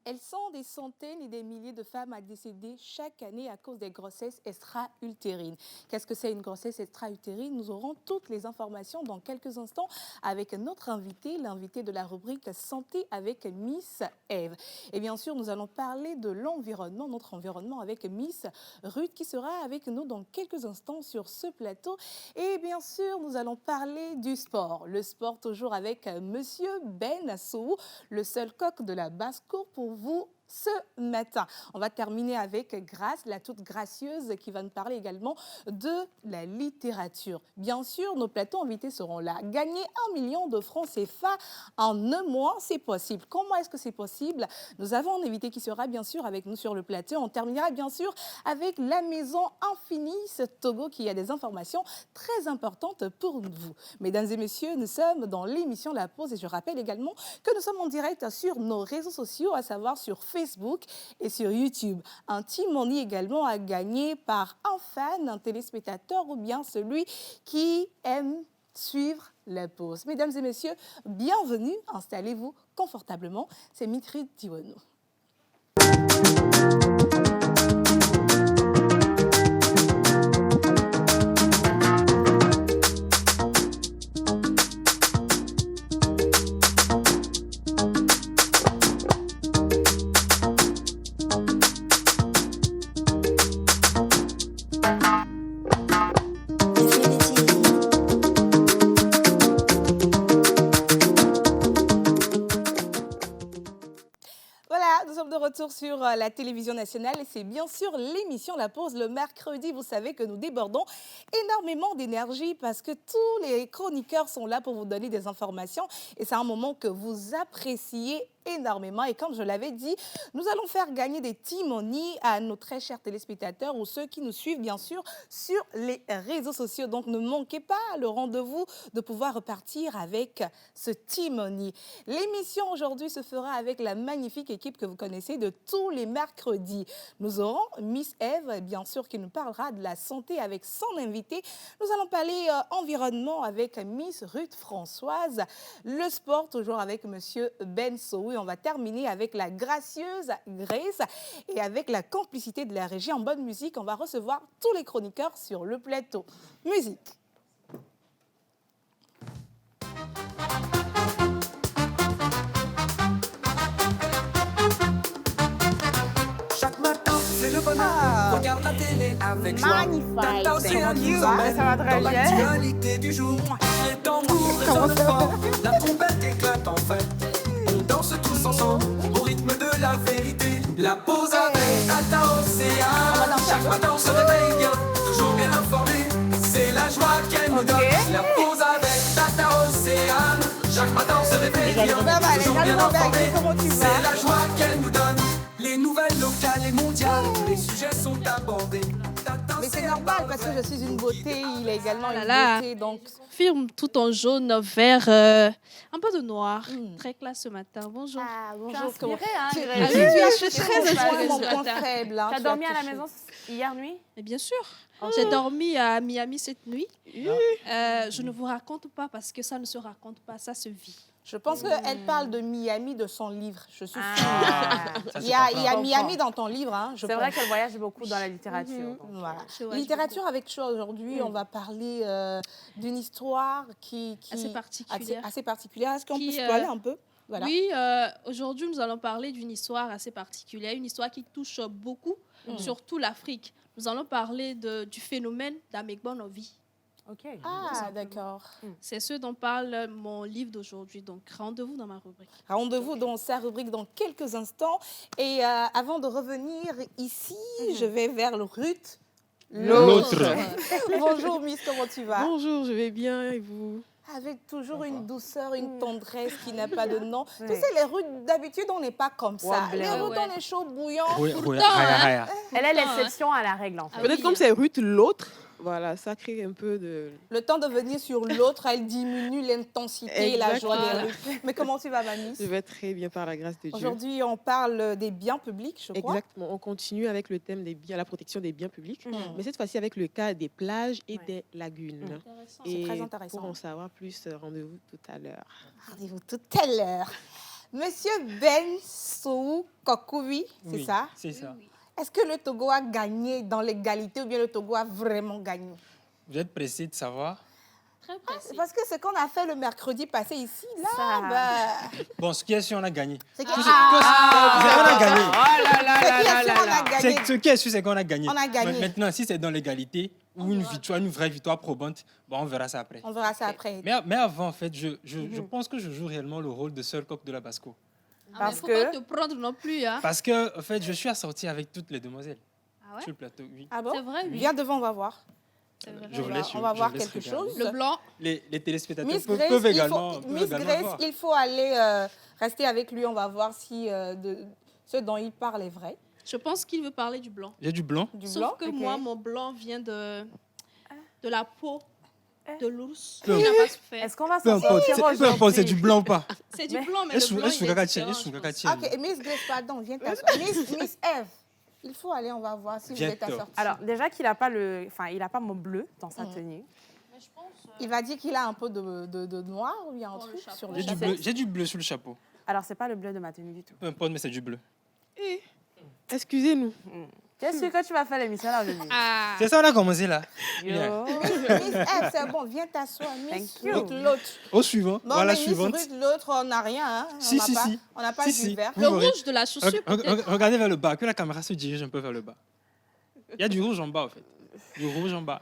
Elles sont des centaines et des milliers de femmes à décéder chaque année à cause des grossesses extra-utérines. Qu'est-ce que c'est une grossesse extra-utérine? Nous aurons toutes les informations dans quelques instants avec notre invité, l'invité de la rubrique Santé avec Miss Eve. Et bien sûr, nous allons parler de l'environnement, notre environnement avec Miss Ruth qui sera avec nous dans quelques instants sur ce plateau. Et bien sûr, nous allons parler du sport. Le sport toujours avec Monsieur Ben Assou, le seul coq de la basse-cour pour vous ce matin. On va terminer avec Grace, la toute gracieuse, qui va nous parler également de la littérature. Bien sûr, nos plateaux invités seront là. Gagner 1 million de francs CFA en un mois, c'est possible. Comment est-ce que c'est possible? Nous avons un invité qui sera bien sûr avec nous sur le plateau. On terminera bien sûr avec la maison Infinis Togo qui a des informations très importantes pour vous. Mesdames et messieurs, nous sommes dans l'émission La Pause et je rappelle également que nous sommes en direct sur nos réseaux sociaux, à savoir sur Facebook et sur YouTube. Un T-Money également à gagner par un fan, un téléspectateur ou bien celui qui aime suivre la pause. Mesdames et messieurs, bienvenue, installez-vous confortablement. C'est Mikri Tiwono. Retour sur la télévision nationale et c'est bien sûr l'émission La Pause le mercredi. Vous savez que nous débordons énormément d'énergie parce que tous les chroniqueurs sont là pour vous donner des informations et c'est un moment que vous appréciez énormément. Et comme je l'avais dit, nous allons faire gagner des T-Money à nos très chers téléspectateurs ou ceux qui nous suivent bien sûr sur les réseaux sociaux. Donc ne manquez pas le rendez-vous de pouvoir repartir avec ce T-Money. L'émission aujourd'hui se fera avec la magnifique équipe que vous connaissez de tous les mercredis. Nous aurons Miss Eve, bien sûr, qui nous parlera de la santé avec son invité. Nous allons parler environnement avec Miss Ruth Françoise. Le sport, toujours avec Monsieur Ben Sow. Et on va terminer avec la gracieuse Grace et avec la complicité de la régie en bonne musique. On va recevoir tous les chroniqueurs sur le plateau. Musique. Chaque matin, c'est le bonheur. Regarde la télé avec joie. Magnifique. Ça va très bien. L'actualité du jour. Les tambours résonnent fort. La trompette éclate en fête. On danse tous ensemble au rythme de la vérité. La pause avec Tata Océane. Chaque matin, on se réveille bien, toujours bien informé. C'est la joie qu'elle nous donne. La pause avec Tata Océane. Chaque matin, on se réveille bien, toujours bien informé. C'est la joie qu'elle nous donne. Les nouvelles locales et mondiales, les sujets sont abordés. Mais c'est normal parce que je suis une beauté, il est également une beauté, donc... Firme tout en jaune, vert, un peu de noir. Très classe ce matin. Bonjour. Ah, bonjour. Tu es inspirée, hein? Je suis très inspirée, mon point faible. Tu as dormi à la maison hier nuit? Mais bien sûr. J'ai dormi à Miami cette nuit. Je ne vous raconte pas parce que ça ne se raconte pas, ça se vit. Je pense qu'elle parle de Miami, de son livre. Je suis sûre. Il y a Miami dans ton livre. Hein, c'est vrai qu'elle voyage beaucoup dans la littérature. Voilà. Littérature avec toi aujourd'hui, on va parler d'une histoire qui assez particulière. Est-ce qu'on peut spoiler un peu? Voilà. Oui, aujourd'hui, nous allons parler d'une histoire assez particulière, une histoire qui touche beaucoup, surtout l'Afrique. Nous allons parler du phénomène d'Amegbonovi. Okay. Ah, d'accord. C'est ce dont parle mon livre d'aujourd'hui. Donc, rendez-vous dans ma rubrique. Rendez-vous dans sa rubrique dans quelques instants. Et avant de revenir ici, je vais vers le Ruth. L'autre. Bonjour, Miss, comment tu vas? Bonjour, je vais bien et vous? Avec toujours une douceur, une tendresse qui n'a pas de nom. Tu sais, les Ruth, d'habitude, on n'est pas comme ça. Les Ruth, on est chaud, bouillant. Elle est l'exception à la règle, en fait. Peut-être comme c'est Ruth l'autre. Voilà, ça crée un peu de... Le temps de venir sur l'autre, elle diminue l'intensité et la joie des Ruth. Mais comment tu vas, mamie? Je vais très bien par la grâce de Dieu. Aujourd'hui, on parle des biens publics, je crois. Exactement, on continue avec le thème des biens, la protection des biens publics, mais cette fois-ci avec le cas des plages et des lagunes. C'est très intéressant. Pour en savoir plus, rendez-vous tout à l'heure. Rendez-vous tout à l'heure. Monsieur Ben Sou Kokoui, c'est Oui, ça? C'est ça. Est-ce que le Togo a gagné dans l'égalité ou bien le Togo a vraiment gagné? Vous êtes pressé de savoir? Très précis. Parce que ce qu'on a fait le mercredi passé ici, là, Ça. bah, Bon, ce qui est sûr, on a gagné. c'est que- On a gagné. Oh là là Ce qui là est là sûr, là on a là. gagné. Ce qui est sûr, c'est qu'on a gagné. On a gagné. Maintenant, si c'est dans l'égalité ou une victoire, une vraie victoire probante, bon, on verra ça après. On verra ça après. Mais avant, en fait, je pense que je joue réellement le rôle de seul coq de la Basco. Parce faut que- pas te prendre non plus. Hein. Parce que, en fait, je suis assorti avec toutes les demoiselles Ah ouais? sur le plateau. Oui. Ah bon? C'est vrai, oui. Viens devant, on va voir. C'est vrai. Je vous laisse, On va je voir vous laisse quelque regarder. chose. Le blanc, Les téléspectateurs Miss peuvent, Grace, peuvent il également, faut, peuvent Miss également Grace, voir. il faut aller rester avec lui. On va voir si ce dont il parle est vrai. je pense qu'il veut parler du blanc. J'ai du blanc. Du Sauf blanc. que ok. moi, mon blanc vient de la peau de l'ours. Peu Il n'a pas souffert. Est-ce qu'on va Peu s'en importe, sortir peu importe, c'est du aujourd'hui? blanc ou pas. C'est du Mais- blanc, mais Est-ce le blanc, il est Kakatia, différent, est-ce je pense. Kakatia. Ok, Miss Grace, pardon, viens t'asseoir. Miss Eve, il faut aller, on va voir si vous Viens, êtes toi. assorti. Alors, déjà qu'il n'a pas il a pas mon bleu dans sa tenue. Mais je pense, Il va dire qu'il a un peu de noir ou il y a un Pour le truc chapeau. sur le J'ai du chapeau. bleu, j'ai du bleu sur le chapeau. Alors, c'est pas le bleu de ma tenue du tout. Peu importe, mais c'est du bleu. Excusez-nous. Qu'est-ce que tu vas faire l'émission là aujourd'hui? Ah, C'est ça, on a commencé là. Yo. Miss Eve, c'est bon, viens t'asseoir. Miss Thank you. Ruth, l'autre. Au suivant, Non, voilà mais la suivante. Miss Ruth, l'autre, on n'a rien. Hein. Si, si, si. On n'a pas Si, du si. vert. le Vous verrez. rouge de la chaussure, peut-être. Regardez vers le bas, que la caméra se dirige un peu vers le bas. Il y a du rouge en bas, en fait. Du rouge en bas.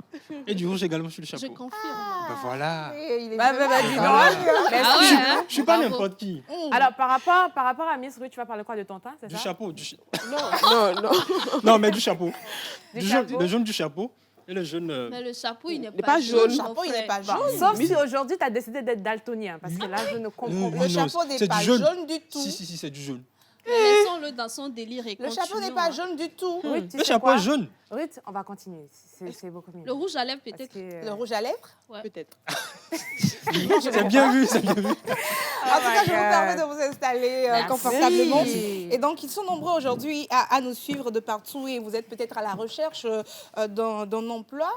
Et du rouge également sur le Je chapeau. confirme. Ben voilà. Et il est Bah, vraiment dis sympa. donc. Ah ouais, hein? Je suis pas Bravo. n'importe qui. Alors, par rapport à Miss Ruth, tu vas parler quoi de ton teint, c'est Du ça? chapeau. Non, non. Non, mais du chapeau. Du jaune, chapeau? le jaune du chapeau et le jaune. Mais le chapeau, il n'est n'est pas, pas jaune. Le mon chapeau, il n'est frère. pas Bon, jaune. sauf si aujourd'hui, tu as décidé d'être daltonien, parce que là, je ne comprends Oui, pas. Le non, chapeau n'est c'est pas du jaune. jaune du tout. Si, c'est du jaune. Mais laissons-le dans son délire et Le chapeau n'est continuons, pas hein. jaune du tout. Ruth, tu Le sais chapeau quoi? est jaune. Ruth, on va continuer. C'est beaucoup mieux. Le rouge à lèvres, Parce peut-être. que, Le rouge à lèvres. Peut-être. C'est bien vu, c'est bien vu. En tout cas, je vous permets de vous installer Merci. confortablement. Et donc, ils sont nombreux aujourd'hui à nous suivre de partout et vous êtes peut-être à la recherche d'un emploi.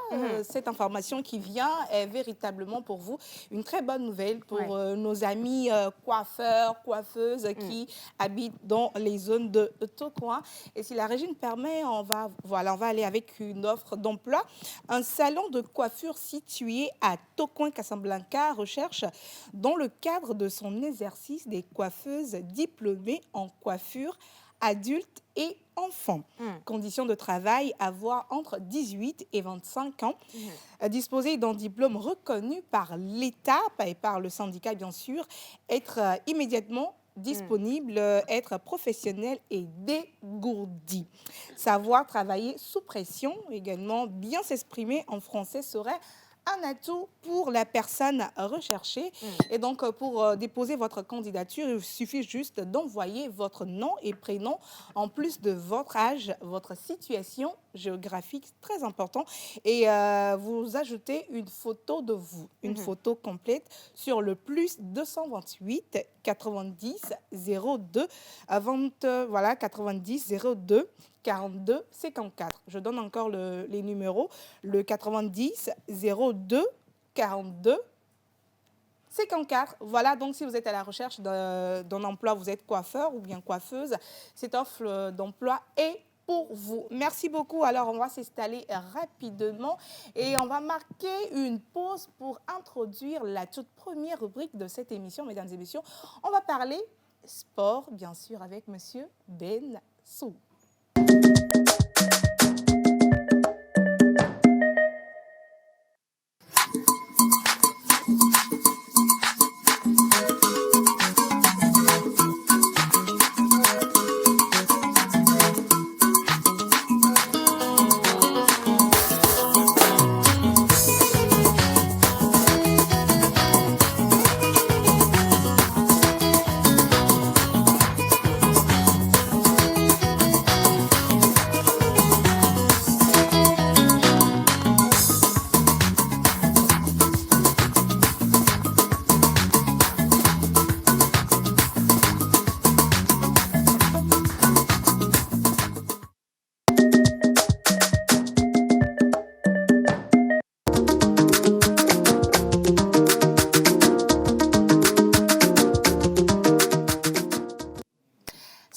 Cette information qui vient est véritablement pour vous une très bonne nouvelle pour nos amis coiffeurs, coiffeuses qui habitent dans les zones de Tocoin. Et si la régie nous permet, on va aller avec une offre d'emploi. Un salon de coiffure situé à Tocoin, Casablanca, recherche dans le cadre de son exercice des coiffeuses diplômées en coiffure adultes et enfants. Conditions de travail, avoir entre 18 et 25 ans. Disposer d'un diplôme reconnu par l'État et par le syndicat, bien sûr. Être immédiatement disponible, être professionnel et dégourdi. Savoir travailler sous pression, également bien s'exprimer en français serait un atout pour la personne recherchée. Et donc, pour déposer votre candidature, il suffit juste d'envoyer votre nom et prénom, en plus de votre âge, votre situation géographique, très important. Et vous ajoutez une photo de vous, une photo complète sur le plus 228 90 02 90 02 42 54. Je donne encore les numéros. Le 90 02 42 54. Voilà, donc si vous êtes à la recherche d'un emploi, vous êtes coiffeur ou bien coiffeuse, cette offre d'emploi est pour vous. Merci beaucoup. Alors, on va s'installer rapidement et on va marquer une pause pour introduire la toute première rubrique de cette émission, mesdames et messieurs. On va parler sport, bien sûr, avec monsieur Ben Sou.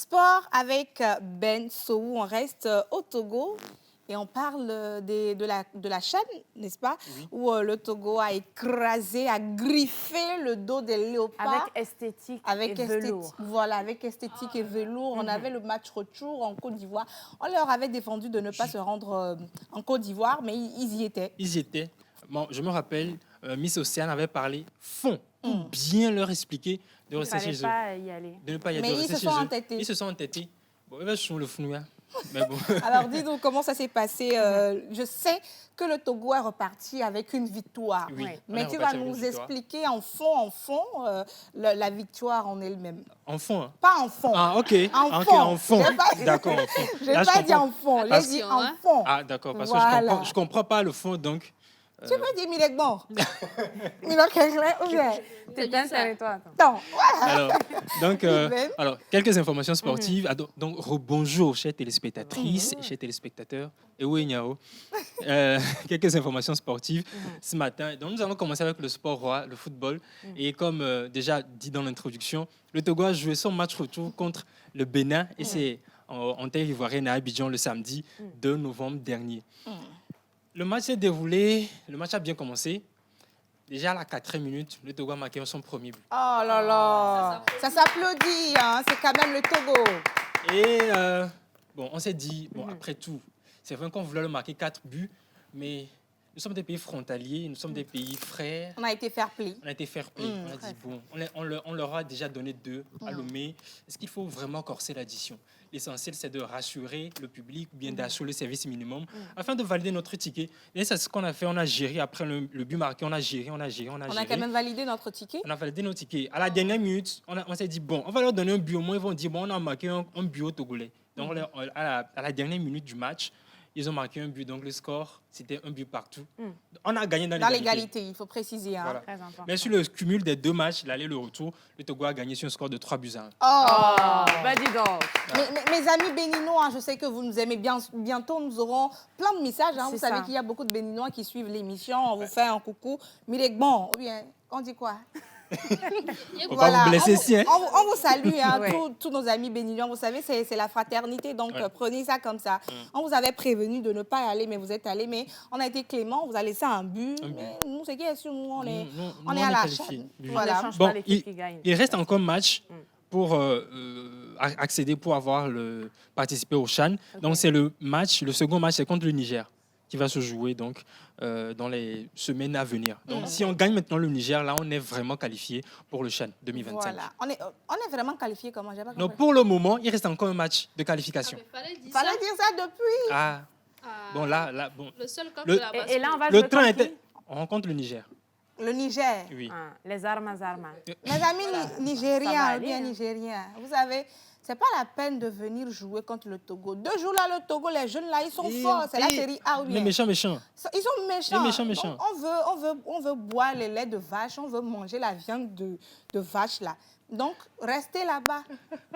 Sport avec Ben Sowou. On reste au Togo et on parle de la CHAN, n'est-ce pas? Oui. Où le Togo a écrasé, a griffé le dos des léopards. Avec esthétique Avec et esthétique, velours. voilà, avec esthétique et velours. On avait le match retour en Côte d'Ivoire. On leur avait défendu de ne pas se rendre en Côte d'Ivoire, mais ils y étaient. Ils y étaient. Bon, je me rappelle, Miss Océane avait parlé fond pour bien leur expliquer de Il ne rester fallait chez eux. pas y aller. De ne pas y aller, Mais de ils rester se chez sont eux. entêtés. Ils se sont entêtés. Bon, ils vont sur le founoua. Mais bon. Alors, dis-nous comment ça s'est passé. Je sais que le Togo est reparti avec une victoire. Oui, Ouais. on Mais est tu reparti vas avec nous une victoire. expliquer en fond, la victoire en elle-même. En fond. Hein. Pas en fond. Ah, ok. En Ah, ok, fond. en fond. J'ai pas- D'accord, en fond. Je n'ai Là, je pas dit comprends. en fond, j'ai Parce- dit Attention, en hein. fond. Ah, d'accord. Parce Voilà. que je comprends pas le fond, donc. Tu peux dire Milegbo Milok ou bien T'es bien avec toi, attends. Non, voilà. Donc, Ben. alors, quelques informations sportives. Donc, bonjour, chers téléspectatrices et chers téléspectateurs. Et oui, Niao. Quelques informations sportives ce matin. Donc, nous allons commencer avec le sport roi, le football. Et comme déjà dit dans l'introduction, le Togo a joué son match retour contre le Bénin. Et c'est en terre ivoirienne à Abidjan le samedi 2 novembre dernier. Le match s'est déroulé, le match a bien commencé. Déjà à la 4e minute, le Togo a marqué son premier but. Oh là là. Ça s'applaudit, hein. C'est quand même le Togo. Et bon, on s'est dit, bon, après tout, c'est vrai qu'on voulait le marquer 4 buts, mais nous sommes des pays frontaliers, nous sommes des pays frères. On a été fair play. On a été fair play. On a dit, bon, on leur a déjà donné 2 à Lomé. Est-ce qu'il faut vraiment corser l'addition? L'essentiel, c'est de rassurer le public, bien d'assurer le service minimum, afin de valider notre ticket. Et c'est ce qu'on a fait. On a géré après le but marqué. On a géré. On a quand même validé notre ticket. On a validé nos tickets. À la dernière minute, on s'est dit, bon, on va leur donner un but. Au moins, ils vont dire, bon, on a marqué un but au Togolais. Donc, à la dernière minute du match, ils ont marqué un but. Donc, le score, c'était un but partout. On a gagné dans Dans l'égalité. l'égalité, il faut préciser. Hein. Voilà. Très important. Mais sur le cumul des 2 matchs, l'aller et le retour, le Togo a gagné sur un score de 3 buts à 1. Oh. Bah dis donc. Mes amis béninois, hein, je sais que vous nous aimez bien. Bientôt, nous aurons plein de messages. Hein. Vous C'est savez ça. qu'il y a beaucoup de béninois qui suivent l'émission. On vous fait un coucou. Milegbo, ou bien, on dit quoi? Faut pas vous blesser ici, hein. On vous salue, hein, Ouais. tous nos amis béninois. Vous savez, c'est la fraternité, donc prenez ça comme ça. On vous avait prévenu de ne pas y aller, mais vous êtes allés. Mais on a été clément, on vous a laissé un but. Un but. Mais nous, c'est qui est sûr, nous, on est, Nous, nous, on nous, est à la qualifiés. chaîne. Oui. On ne Voilà. change Bon, pas l'équipe qui gagne. il reste encore un match pour accéder, pour participer au CHAN. Donc, c'est le second match, c'est contre le Niger, qui va se jouer donc, dans les semaines à venir. Donc, si on gagne maintenant le Niger, là, on est vraiment qualifié pour le CHAN 2025. Voilà. On est vraiment qualifiés comment? J'ai pas compris. Donc, pour le moment, il reste encore un match de qualification. Fallait dire Fallait ça. dire ça depuis. Ah, Ah, bon, là, bon. le seul camp Le- de la Et là, on va Le jouer train contre était... qui? On rencontre le Niger. Le Niger. Oui. Ah, les armes. Mes amis Ça va nigériens, aller, bien hein. nigériens, vous savez, c'est pas la peine de venir jouer contre le Togo. 2 jours là, le Togo, les jeunes là, ils sont forts. C'est la série A ou Les bien. méchants. Ils sont méchants. Les méchants. Donc, on veut boire les laits de vache, on veut manger la viande de vache là. Donc, restez là-bas.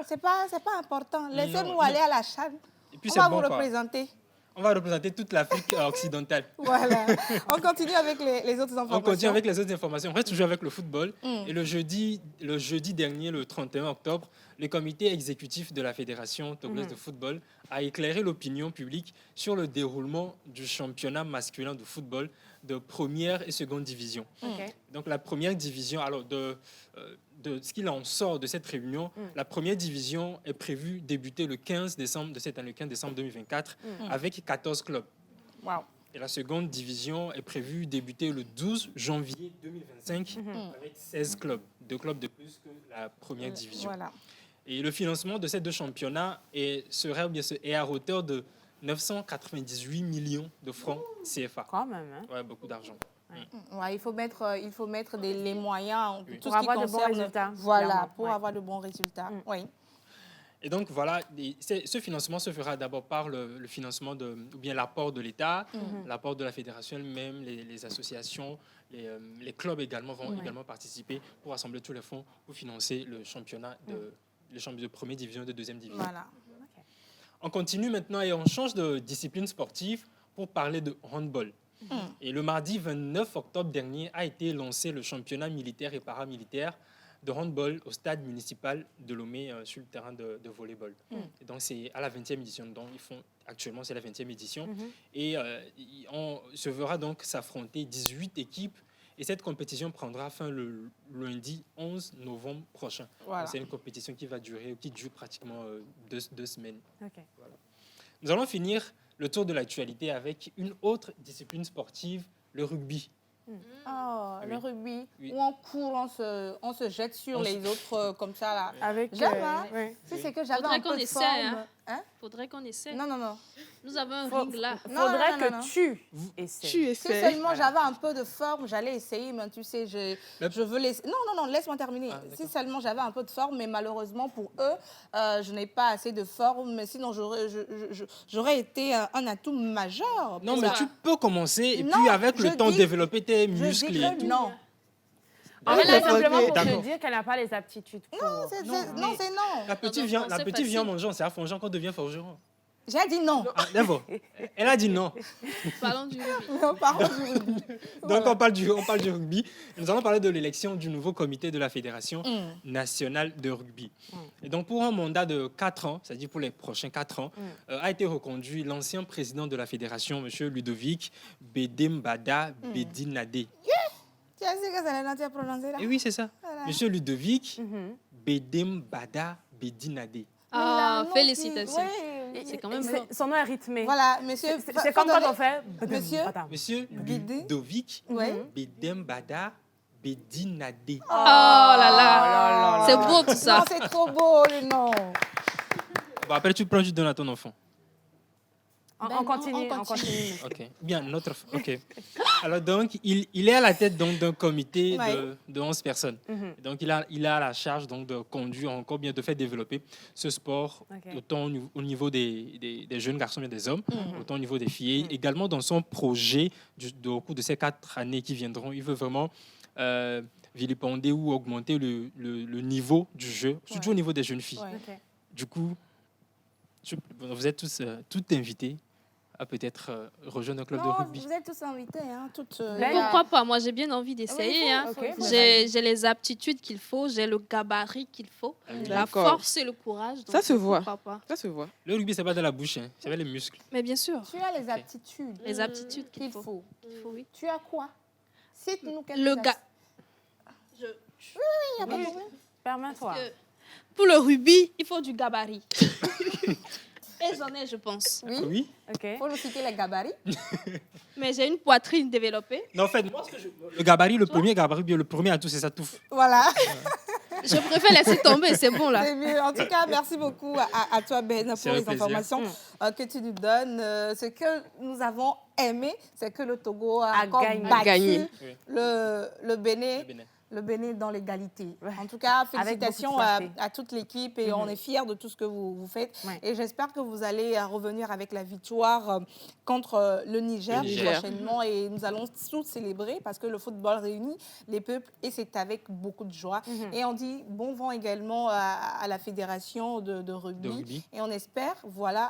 C'est pas important. Laissez-nous Non, aller à la chaîne. Et puis, On c'est va bon, vous quoi. représenter. On va représenter toute l'Afrique occidentale. Voilà. On continue avec les autres informations. On continue avec les autres informations. On reste toujours avec le football. Et le jeudi dernier, le 31 octobre, le comité exécutif de la Fédération togolaise de football a éclairé l'opinion publique sur le déroulement du championnat masculin de football de première et seconde division. Ok. Donc la première division, alors de ce qu'il en sort de cette réunion, la première division est prévue débuter le 15 décembre de cette année, le 15 décembre 2024, avec 14 clubs. Wow. Et la seconde division est prévue débuter le 12 janvier 2025 avec 16 clubs, 2 clubs de plus que la première division. Voilà. Et le financement de ces 2 championnats est à hauteur de 998 millions de francs CFA. Quand même. Hein. Ouais, beaucoup d'argent. Ouais, il faut mettre les moyens Oui. tout Pour ce qui avoir de bons concerne. résultats, Voilà, clairement, pour ouais. avoir de bons résultats. Oui. Et donc voilà, ce financement se fera d'abord par le financement ou bien l'apport de l'État, l'apport de la fédération elle-même, les associations, les clubs également vont également participer pour rassembler tous les fonds pour financer le championnat de première division et de deuxième division. Voilà. On continue maintenant et on change de discipline sportive pour parler de handball. Et le mardi 29 octobre dernier a été lancé le championnat militaire et paramilitaire de handball au stade municipal de Lomé sur le terrain de volleyball. Et donc, c'est à la 20e édition. Donc, actuellement, c'est la 20e édition. Et on se verra donc s'affronter 18 équipes. Et cette compétition prendra fin le lundi 11 novembre prochain. Voilà. C'est une compétition qui dure pratiquement 2 semaines. Ok. Voilà. Nous allons finir le tour de l'actualité avec une autre discipline sportive, le rugby. Oh, Oui. le rugby, Oui. où on court, on se jette sur On les autres comme ça là. Avec, J'aime, hein. ouais. Si c'est que j'avais Faudrait un peu qu'on de essaie, forme. Hein? Faudrait qu'on essaie. Non, non, non. Nous avons un Faut- ring là. Non, Faudrait non, que non, non. tu essaies. Tu Si essaies. seulement j'avais un peu de forme, j'allais essayer, mais tu sais, je veux laisser... Non, non, non, laisse-moi terminer. Ah, d'accord. Si seulement j'avais un peu de forme, mais malheureusement pour eux, je n'ai pas assez de forme, mais sinon j'aurais été un atout majeur. Non, pour mais ça. tu peux commencer et Non, puis avec le je temps dis- développer tes Je muscles dis et que tout. non. En fait, là, D'accord. simplement pour D'accord. te dire qu'elle n'a pas les aptitudes pour. Non, c'est non. La petite Dans un vient, français la petite vient facile. manger, on s'est affongé quand on devient forgeron. J'ai dit non. Ah, d'accord. Elle a dit non. Parlons du rugby. Non, pardon, du rugby. Donc Voilà. on parle du rugby. Nous allons parler de l'élection du nouveau comité de la Fédération nationale de rugby. Et donc pour un mandat de 4 ans, c'est-à-dire pour les prochains 4 ans, a été reconduit l'ancien président de la Fédération, M. Ludovic Bedembada Bedinade. Tu as dit que c'est la note à prononcer là? Et oui, c'est ça. Voilà. M. Ludovic Mhm. Bedembada Bedinade. Ah, Non, félicitations. oui. C'est quand même C'est- long. Son nom est rythmé. Voilà, monsieur. C'est comme quand on fait. Monsieur M. Bidé. Ludovic Ouais. Bedembada Bedinade. Oh là là. C'est beau tout Non, ça. c'est trop beau le nom. Bon, après, tu prends, tu donnes à ton enfant. On continue, on on continue. Ok, bien, ok. Alors donc, il est à la tête donc d'un comité Ouais. de 11 personnes. Mhm. Donc, il a la charge donc de conduire encore bien, de faire développer ce sport, Ok. autant au niveau des jeunes garçons, bien des hommes, autant au niveau des filles. Également dans son projet, au cours de ces 4 années qui viendront, il veut vraiment vilipender ou augmenter le niveau du jeu, surtout au niveau des jeunes filles. Ouais. Ok. Du coup, vous êtes tous toutes invités à peut-être rejoindre un club de Non, rugby. vous êtes tous invités, hein, toutes. Ben, Pourquoi pas? Moi, j'ai bien envie d'essayer. Oui, hein. il faut, Ok. il faut. J'ai les aptitudes qu'il faut, j'ai le gabarit qu'il faut, la D'accord. force et le courage. donc Ça se voit. pourquoi pas. Ça se voit. Le rugby, c'est pas dans la bouche, hein, c'est avec les muscles. Mais bien sûr, Tu as les aptitudes les aptitudes qu'il qu'il faut. faut. Il faut, oui. Tu as quoi? Cite-nous quelques Le ga- Il n'y a pas de problème. Permets-toi. Pour le rugby, il faut du gabarit. Et j'en ai, je pense. Oui, Oui. Ok. il faut nous citer les gabarits. Mais j'ai une poitrine développée. Non, en fait, moi, le gabarit, le premier gabarit, bien, le premier atout, c'est ça touffe. Voilà, Je préfère laisser tomber, c'est bon là. c'est mieux. En tout cas, merci beaucoup à toi, Ben, C'est pour un les plaisir. informations que tu nous donnes. Ce que nous avons aimé, c'est que le Togo a A encore gagné. battu Gagné. Oui. le Bénin. Le Bénin. Le Bénin dans l'égalité. Ouais. En tout cas, Avec félicitations beaucoup de à, fierté. à toute l'équipe et on est fiers de tout ce que vous faites. Ouais. Et j'espère que vous allez revenir avec la victoire contre le Niger Le Niger. prochainement et nous allons tous célébrer parce que le football réunit les peuples et c'est avec beaucoup de joie. Et on dit bon vent également à la fédération de rugby, De rugby. et on espère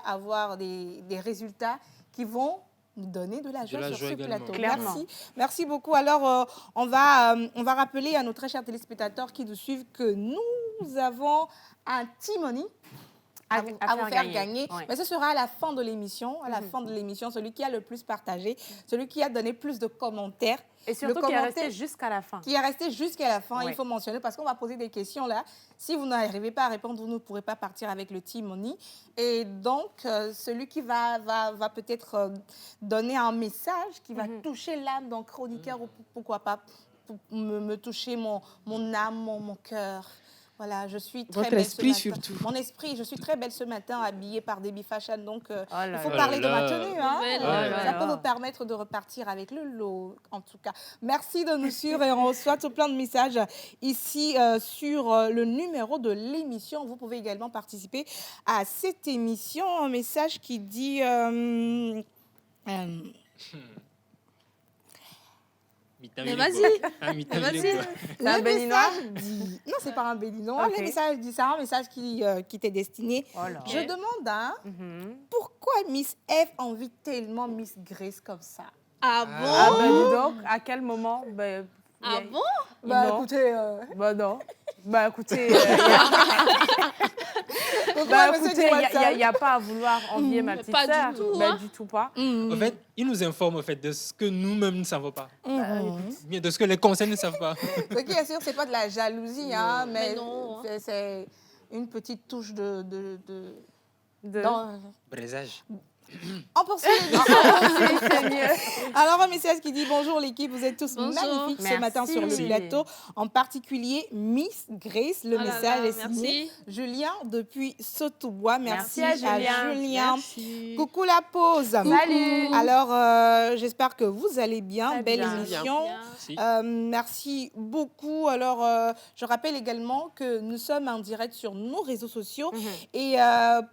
avoir des résultats qui vont nous donner de la joie la sur joie ce également. plateau. Clairement. Merci beaucoup. Alors, on va rappeler à nos très chers téléspectateurs qui nous suivent que nous avons un Timoni à vous faire gagner. Ouais. Mais ce sera à la fin de l'émission. À la fin de l'émission, celui qui a le plus partagé, celui qui a donné plus de commentaires, Et surtout le qui est commentaire- resté jusqu'à la fin. qui est resté jusqu'à la fin. Ouais. Il faut mentionner parce qu'on va poser des questions là. Si vous n'arrivez pas à répondre, vous ne pourrez pas partir avec le Timoni. Et donc, celui qui va peut-être donner un message qui va toucher l'âme d'un chroniqueur ou pourquoi pas pour me toucher mon âme, mon cœur. Voilà, je suis très Votre belle esprit ce matin. surtout. Mon esprit, je suis très belle ce matin, habillée par Debbie Fashion. Donc, là il faut là. parler de ma là. tenue. Hein. Belle. Oh là Ça là. peut vous permettre de repartir avec le lot, en tout cas. Merci de nous suivre et on reçoit tout plein de messages ici sur le numéro de l'émission. Vous pouvez également participer à cette émission. Un message qui dit... Mais vas-y. Vas-y. C'est un le béninois? message dit... Non, c'est pas un béninois. Ok. Le message dit, c'est un message qui t'est destiné. Oh là. Je demande, hein, Mhm. pourquoi Miss F envie tellement Miss Grace comme ça? Ah Ah bon? ben dis donc, à quel moment ben, Ah Yeah. bon? Bah Non. écoutez, Bah non. Bah écoutez, il n'y a pas à vouloir envier ma petite Pas du sœur. tout, Bah, hein. du tout pas. En fait, il nous informe en fait, de ce que nous-mêmes ne savons pas. Écoute, Bien de ce que les conseils ne savent pas. ce qui est sûr, c'est pas de la jalousie, hein, Mais non, hein. c'est une petite touche de... de- Braisage. On poursuit l'émission. c'est mieux. Alors, un message qui dit bonjour l'équipe, vous êtes tous Bonjour. magnifiques ce Merci. matin sur le plateau. En particulier, Miss Grace. Le Ah là message là, est signé merci. Julien depuis Sotobois. Merci, Merci à Julien. Julien. Merci. Coucou la pause. Salut. Alors, j'espère que vous allez bien. Très Belle bien. émission. Bien. Si. Merci beaucoup. Alors, je rappelle également que nous sommes en direct sur nos réseaux sociaux. Et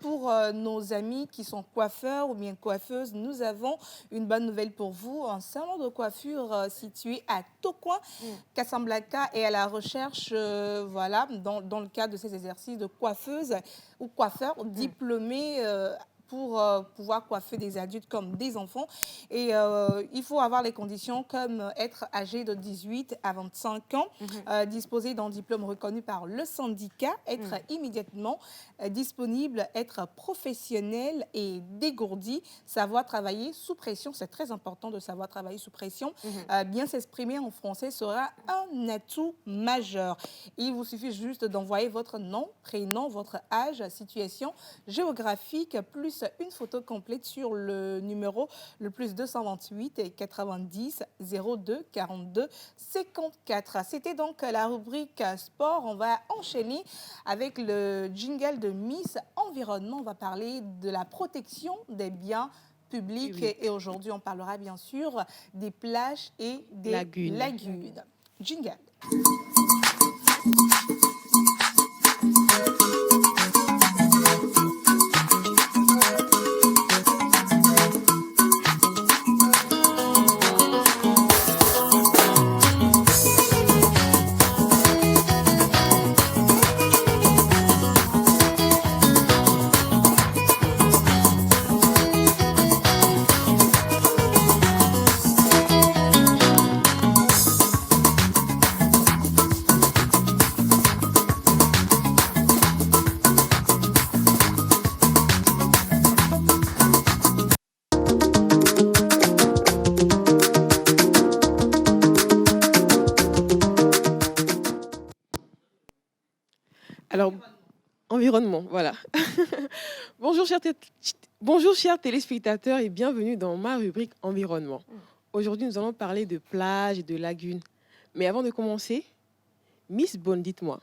pour nos amis qui sont coiffeurs ou bien coiffeuses, nous avons une bonne nouvelle pour vous. Un salon de coiffure situé à Tocoin, Casablanca, est à la recherche, voilà, dans le cadre de ces exercices de coiffeuses ou coiffeurs diplômés pour pouvoir coiffer des adultes comme des enfants. Et il faut avoir les conditions comme être âgé de 18 à 25 ans, disposer d'un diplôme reconnu par le syndicat, être immédiatement disponible, être professionnel et dégourdi, savoir travailler sous pression. C'est très important de savoir travailler sous pression. Bien s'exprimer en français sera un atout majeur. Il vous suffit juste d'envoyer votre nom, prénom, votre âge, situation géographique, plus une photo complète sur le numéro le plus 228 et 90 02 42 54. C'était donc la rubrique sport. On va enchaîner avec le jingle de Miss Environnement. On va parler de la protection des biens publics. Oui. Et aujourd'hui, on parlera bien sûr des plages et des lagunes. Jingle. Alors, environnement, voilà. Bonjour, chers téléspectateurs et bienvenue dans ma rubrique environnement. Aujourd'hui, nous allons parler de plages et de lagunes. Mais avant de commencer, Miss Bonne, dites-moi,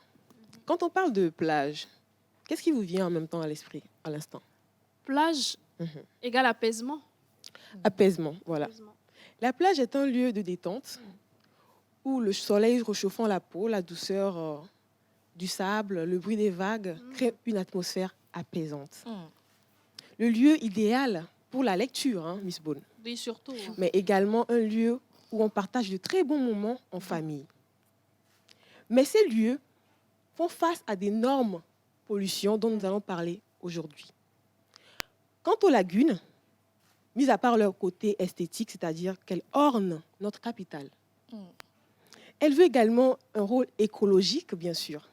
quand on parle de plage, qu'est-ce qui vous vient en même temps à l'esprit, à l'instant? Plage égale apaisement. Apaisement, voilà. Apaisement. La plage est un lieu de détente où le soleil réchauffant la peau, la douceur du sable, le bruit des vagues créent une atmosphère apaisante. Le lieu idéal pour la lecture, hein, Miss Bonne, Oui, surtout. mais également un lieu où on partage de très bons moments en famille. Mais ces lieux font face à d'énormes pollutions dont nous allons parler aujourd'hui. Quant aux lagunes, mis à part leur côté esthétique, c'est-à-dire qu'elles ornent notre capitale, elles jouent également un rôle écologique, bien sûr,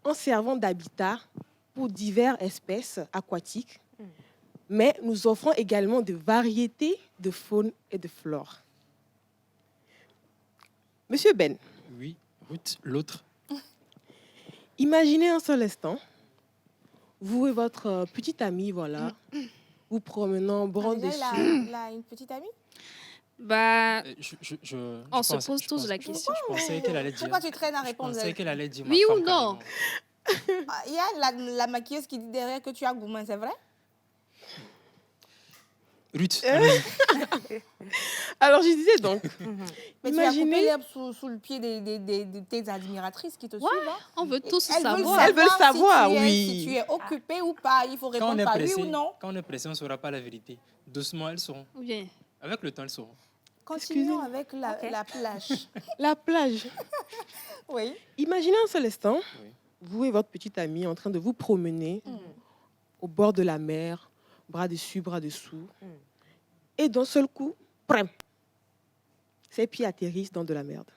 en servant d'habitat pour diverses espèces aquatiques, mais nous offrons également de variétés de faune et de flore. Monsieur Ben, Oui, Ruth, l'autre. imaginez un seul instant, vous et votre petite amie, voilà, vous promenant bras Déjà, dessus. il a une petite amie. Bah, On Je se pose tous la question. Je pensais qu'elle allait dire. Pourquoi tu traînes à Je répondre? pensais qu'elle allait dire. Oui ma ou femme, non? carrément. Ah, il y a la maquilleuse qui dit derrière que tu as gourmand, c'est vrai? Ruth, Alors, je disais donc, Mais tu as coupé imaginez, l'herbe sous le pied de tes admiratrices qui te suivent. Hein? On veut tous Elles veulent savoir. Elles veulent savoir, si tu es, oui. si tu es occupé ou pas. Il faut quand on répondre est par pressé, oui ou non. quand on est pressé, on ne saura pas la vérité. Doucement, elles sauront. Ou bien, Avec le temps, elles sauront. Continuons Excusez-moi. avec la plage. la plage. Oui. Imaginez un seul instant, Oui. vous et votre petite amie en train de vous promener au bord de la mer, bras dessus, bras dessous. Et d'un seul coup, prem, ses pieds atterrissent dans de la merde.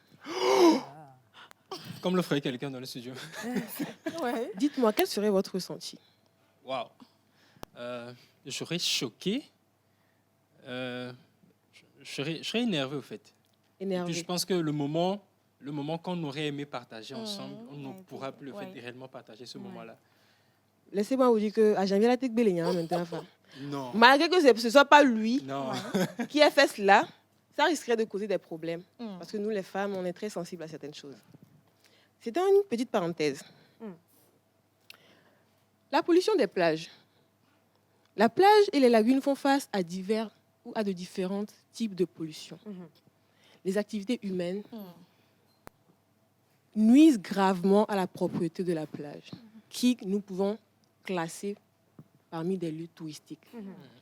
Comme le ferait quelqu'un dans le studio. Ouais. Dites-moi, quel serait votre ressenti? Waouh. Je serais choqué. Je serais énervé, au fait. Et puis, Énervé. je pense que le moment qu'on aurait aimé partager ensemble, on ne Ouais, pourra plus le ouais. fait réellement partager ce moment-là. Laissez-moi vous dire qu'à janvier, la tête belle maintenant. Enfin. Non. Malgré que ce ne soit pas lui Non. qui a fait cela, ça risquerait de causer des problèmes. Mm. Parce que nous, les femmes, on est très sensibles à certaines choses. C'est une petite parenthèse. La pollution des plages. La plage et les lagunes font face à de différents types de pollution. Les activités humaines nuisent gravement à la propreté de la plage, qui nous pouvons classer parmi des lieux touristiques.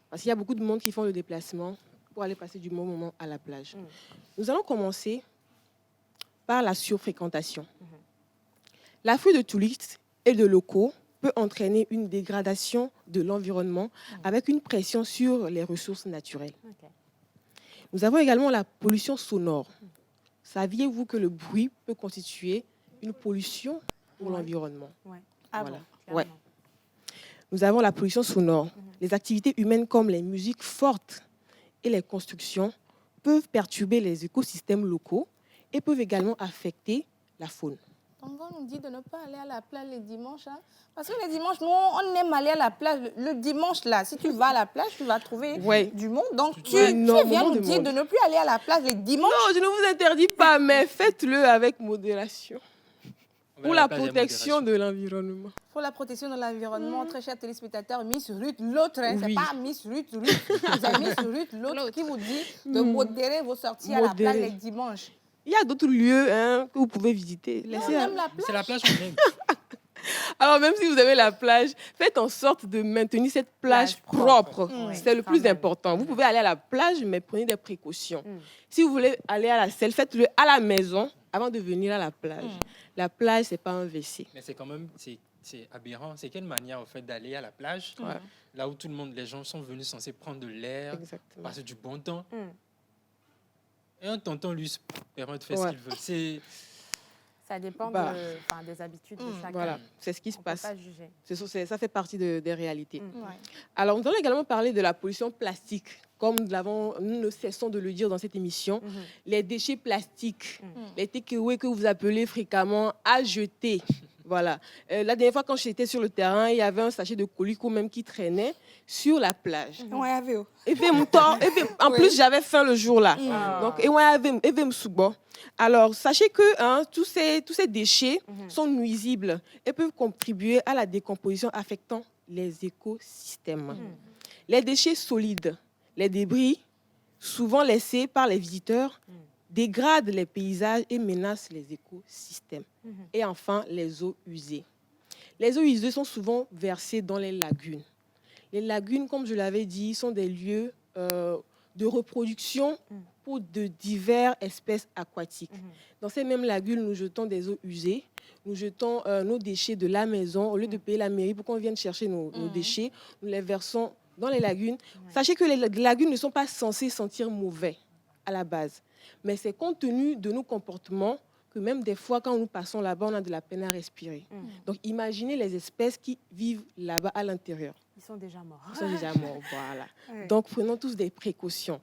Parce qu'il y a beaucoup de monde qui font le déplacement pour aller passer du bon moment à la plage. Nous allons commencer par la surfréquentation. L'afflux de touristes et de locaux peut entraîner une dégradation de l'environnement avec une pression sur les ressources naturelles. Nous avons également la pollution sonore. Saviez-vous que le bruit peut constituer une pollution pour l'environnement? Ah Voilà. bon? Ouais. Nous avons la pollution sonore. Les activités humaines comme les musiques fortes et les constructions peuvent perturber les écosystèmes locaux et peuvent également affecter la faune. Tongo nous dit de ne pas aller à la plage les dimanches. Hein? Parce que les dimanches, nous, on aime aller à la plage. Le dimanche, là, si tu vas à la plage, tu vas trouver du monde. Donc, tu viens énormément nous de dire monde. de ne plus aller à la plage les dimanches. Non, je ne vous interdis pas, mais faites-le avec modération. On va Pour à la plage avec protection modération. de l'environnement. Pour la protection de l'environnement, très chers téléspectateurs, Miss Ruth, l'autre, hein, Oui. c'est pas Miss Ruth, c'est Miss Ruth, l'autre qui vous dit de modérer vos sorties à la plage Modérer. les dimanches. Il y a d'autres lieux que vous pouvez visiter. On Laissez aime la plage. C'est la plage qu'on aime. Alors, même si vous avez la plage, faites en sorte de maintenir cette plage propre. C'est le plus important. Vous pouvez aller à la plage, mais prenez des précautions. Si vous voulez aller à la selle, faites-le à la maison avant de venir à la plage. La plage, ce n'est pas un WC. Mais c'est quand même c'est aberrant. C'est quelle manière, en fait, d'aller à la plage, là où tout le monde, les gens sont venus censés prendre de l'air, Exactement. passer du bon temps. Et un tonton lui se permet de faire ce Ouais. qu'il veut. C'est Ça dépend Bah. des habitudes de chacun. Voilà, c'est ce qui se On peut passe. pas juger. Ça fait partie des réalités. Ouais. Alors, nous allons également parler de la pollution plastique. Comme nous ne cessons de le dire dans cette émission, les déchets plastiques, les takeaways que vous appelez fréquemment à jeter. Voilà. La dernière fois, quand j'étais sur le terrain, il y avait un sachet de colico même qui traînait sur la plage. Ouais, avec eux. Et puis, en plus, j'avais faim le jour-là. Donc, alors, sachez que tous ces déchets sont nuisibles et peuvent contribuer à la décomposition affectant les écosystèmes. Les déchets solides, les débris, souvent laissés par les visiteurs, dégradent les paysages et menacent les écosystèmes. Et enfin, les eaux usées. Les eaux usées sont souvent versées dans les lagunes. Les lagunes, comme je l'avais dit, sont des lieux de reproduction pour de diverses espèces aquatiques. Dans ces mêmes lagunes, nous jetons des eaux usées, nous jetons nos déchets de la maison. Au lieu de payer la mairie pour qu'on vienne chercher nos déchets, nous les versons dans les lagunes. Sachez que les lagunes ne sont pas censées sentir mauvais à la base, mais c'est compte tenu de nos comportements que même des fois, quand nous passons là-bas, on a de la peine à respirer. Donc, imaginez les espèces qui vivent là-bas à l'intérieur. Ils sont déjà morts. Ils sont déjà morts, voilà. Ouais. Donc, prenons tous des précautions.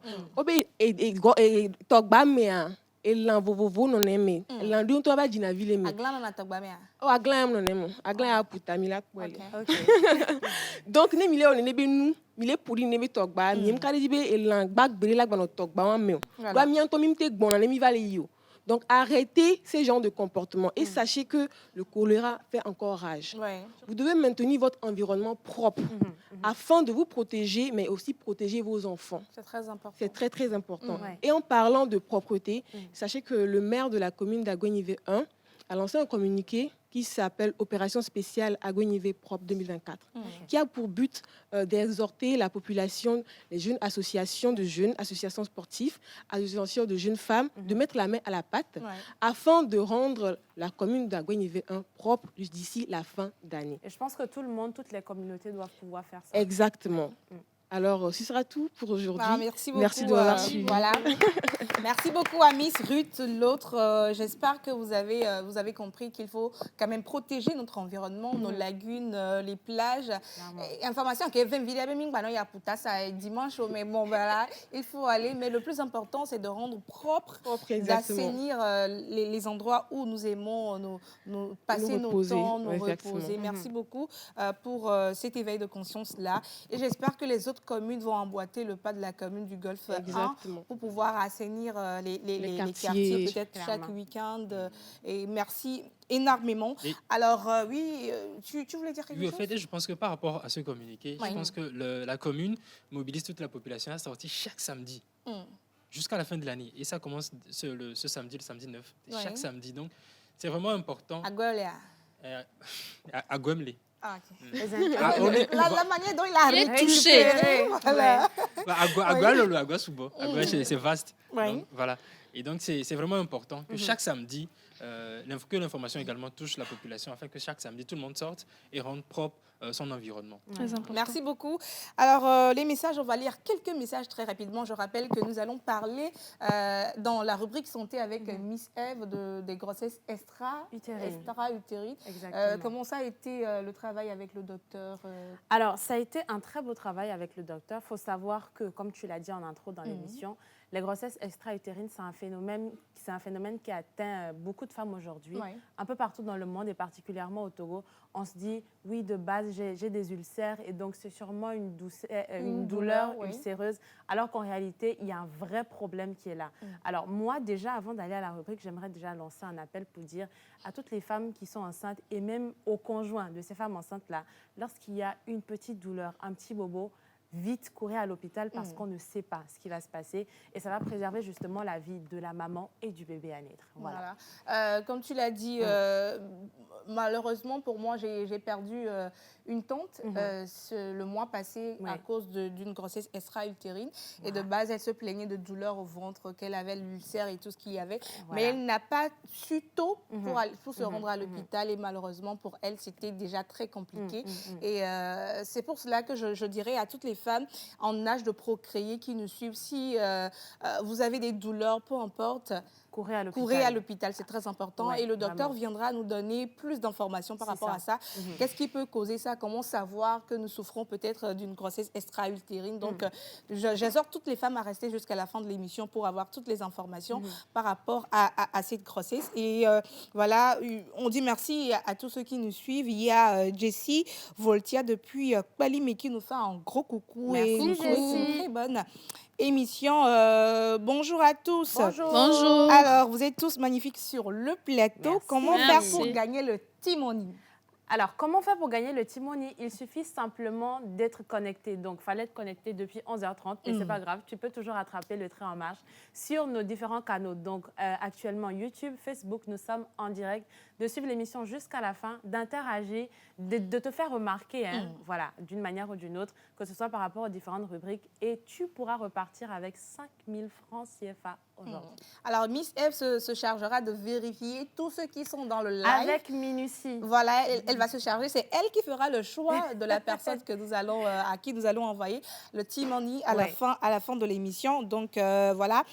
Togba mea, elan vovovo non eme. Elan di unto ba dina vile me. Aglan na togba O aglan non eme. Aglan ya puta mi la kwele. Ok. Ok. Donc, ne mile on ne be nu, mile puri ne be togba, mi em kare di be elan gbag bere la gba no togba wan me. Voilà. Doa mi anto mi mte gbon na ne mi vale yo. Donc, arrêtez ces genres de comportements et sachez que le choléra fait encore rage. Ouais. Vous devez maintenir votre environnement propre afin de vous protéger, mais aussi protéger vos enfants. C'est très important. C'est très, très important. Ouais. Et en parlant de propreté, sachez que le maire de la commune d'Aguenivé 1 a lancé un communiqué qui s'appelle Opération spéciale Aguenivé Propre 2024, qui a pour but d'exhorter la population, les jeunes associations de jeunes, associations sportives, associations de jeunes femmes, de mettre la main à la pâte Ouais. afin de rendre la commune d'Aguenivé 1 propre d'ici la fin d'année. Et je pense que tout le monde, toutes les communautés doivent pouvoir faire ça. Exactement. Alors, ce sera tout pour aujourd'hui. Merci beaucoup. Merci de m'avoir suivi. Voilà. Merci beaucoup à Miss Ruth. L'autre, j'espère que vous avez compris qu'il faut quand même protéger notre environnement, nos lagunes, les plages. Et information que 20 vidéos, il y a puta, ça dimanche, mais bon, voilà, il faut aller. Mais le plus important, c'est de rendre propre, Exactement. d'assainir les endroits où nous aimons nous passer nos reposer. temps, nous Exactement. reposer. Merci beaucoup pour cet éveil de conscience-là. Et j'espère que les autres communes vont emboîter le pas de la commune du Golfe 1 Exactement. pour pouvoir assainir les quartiers, quartiers, peut-être clairement. chaque week-end. Et merci énormément. Et- Alors, oui, tu voulais dire quelque Oui, au chose? fait, je pense que par rapport à ce communiqué, Oui. je pense que la commune mobilise toute la population à sortir chaque samedi Mm. jusqu'à la fin de l'année. Et ça commence ce samedi, le samedi 9, Oui. chaque samedi. Donc, c'est vraiment important. À Goléa. À Gwemle. Ah, ok. Ah, on est- La manière dont il a Il est récupéré, touché. voilà. À Gwalolo, à Gwasubo. À Gwa, c'est vaste. Oui. Donc, voilà. Et donc, c'est vraiment important que chaque samedi, que l'information également touche la population afin que chaque samedi, tout le monde sorte et rende propre son environnement. Très important. Merci beaucoup. Alors, les messages, on va lire quelques messages très rapidement. Je rappelle que nous allons parler dans la rubrique santé avec Miss Eve des grossesses Utérines. extra-utérines. Exactement. Comment ça a été le travail avec le docteur Alors, ça a été un très beau travail avec le docteur. Il faut savoir que, comme tu l'as dit en intro dans l'émission, les grossesses extra-utérines, c'est un phénomène qui atteint beaucoup de femmes aujourd'hui, Ouais. un peu partout dans le monde et particulièrement au Togo. On se dit, oui, de base, j'ai des ulcères et donc c'est sûrement une douleur oui. ulcéreuse, alors qu'en réalité, il y a un vrai problème qui est là. Alors moi, déjà, avant d'aller à la rubrique, j'aimerais déjà lancer un appel pour dire à toutes les femmes qui sont enceintes et même aux conjoints de ces femmes enceintes-là, lorsqu'il y a une petite douleur, un petit bobo, vite courir à l'hôpital parce qu'on ne sait pas ce qui va se passer et ça va préserver justement la vie de la maman et du bébé à naître. Voilà. Comme tu l'as dit, malheureusement pour moi, j'ai perdu une tante le mois passé à Ouais. cause d'une grossesse extra-utérine. Et de base, elle se plaignait de douleurs au ventre, qu'elle avait l'ulcère et tout ce qu'il y avait. Voilà. Mais elle n'a pas su tôt pour se rendre à l'hôpital. Et malheureusement, pour elle, c'était déjà très compliqué. Et c'est pour cela que je dirais à toutes les femmes en âge de procréer qui nous suivent, si vous avez des douleurs, peu importe, Courez à l'hôpital. courez à l'hôpital, c'est très important. Ouais, et le docteur vraiment. viendra nous donner plus d'informations par C'est rapport ça. à ça. Qu'est-ce qui peut causer ça? Comment savoir que nous souffrons peut-être d'une grossesse extra-utérine? Donc, j'exhorte toutes les femmes à rester jusqu'à la fin de l'émission pour avoir toutes les informations par rapport à cette grossesse. Et voilà, on dit merci à tous ceux qui nous suivent. Il y a Jessie Voltia depuis Kpalimé qui nous fait un gros coucou. Merci, et nous souhaite une Jessie. très bonne émission. Bonjour à tous. Bonjour. Alors, vous êtes tous magnifiques sur le plateau. Merci. Comment faire Merci. pour gagner le Timoni? Alors, comment faire pour gagner le Timoni? Il suffit simplement d'être connecté. Donc, il fallait être connecté depuis 11h30, mais c'est pas grave. Tu peux toujours attraper le train en marche sur nos différents canaux. Donc, actuellement, YouTube, Facebook, nous sommes en direct. De suivre l'émission jusqu'à la fin, d'interagir, de te faire remarquer, voilà, d'une manière ou d'une autre, que ce soit par rapport aux différentes rubriques. Et tu pourras repartir avec 5 000 francs CFA aujourd'hui. Alors, Miss Eve se chargera de vérifier tous ceux qui sont dans le live. Avec minutie. Voilà, elle va se charger. C'est elle qui fera le choix de la personne que nous allons, à qui nous allons envoyer le Timoni à Ouais. la fin de l'émission. Donc, voilà.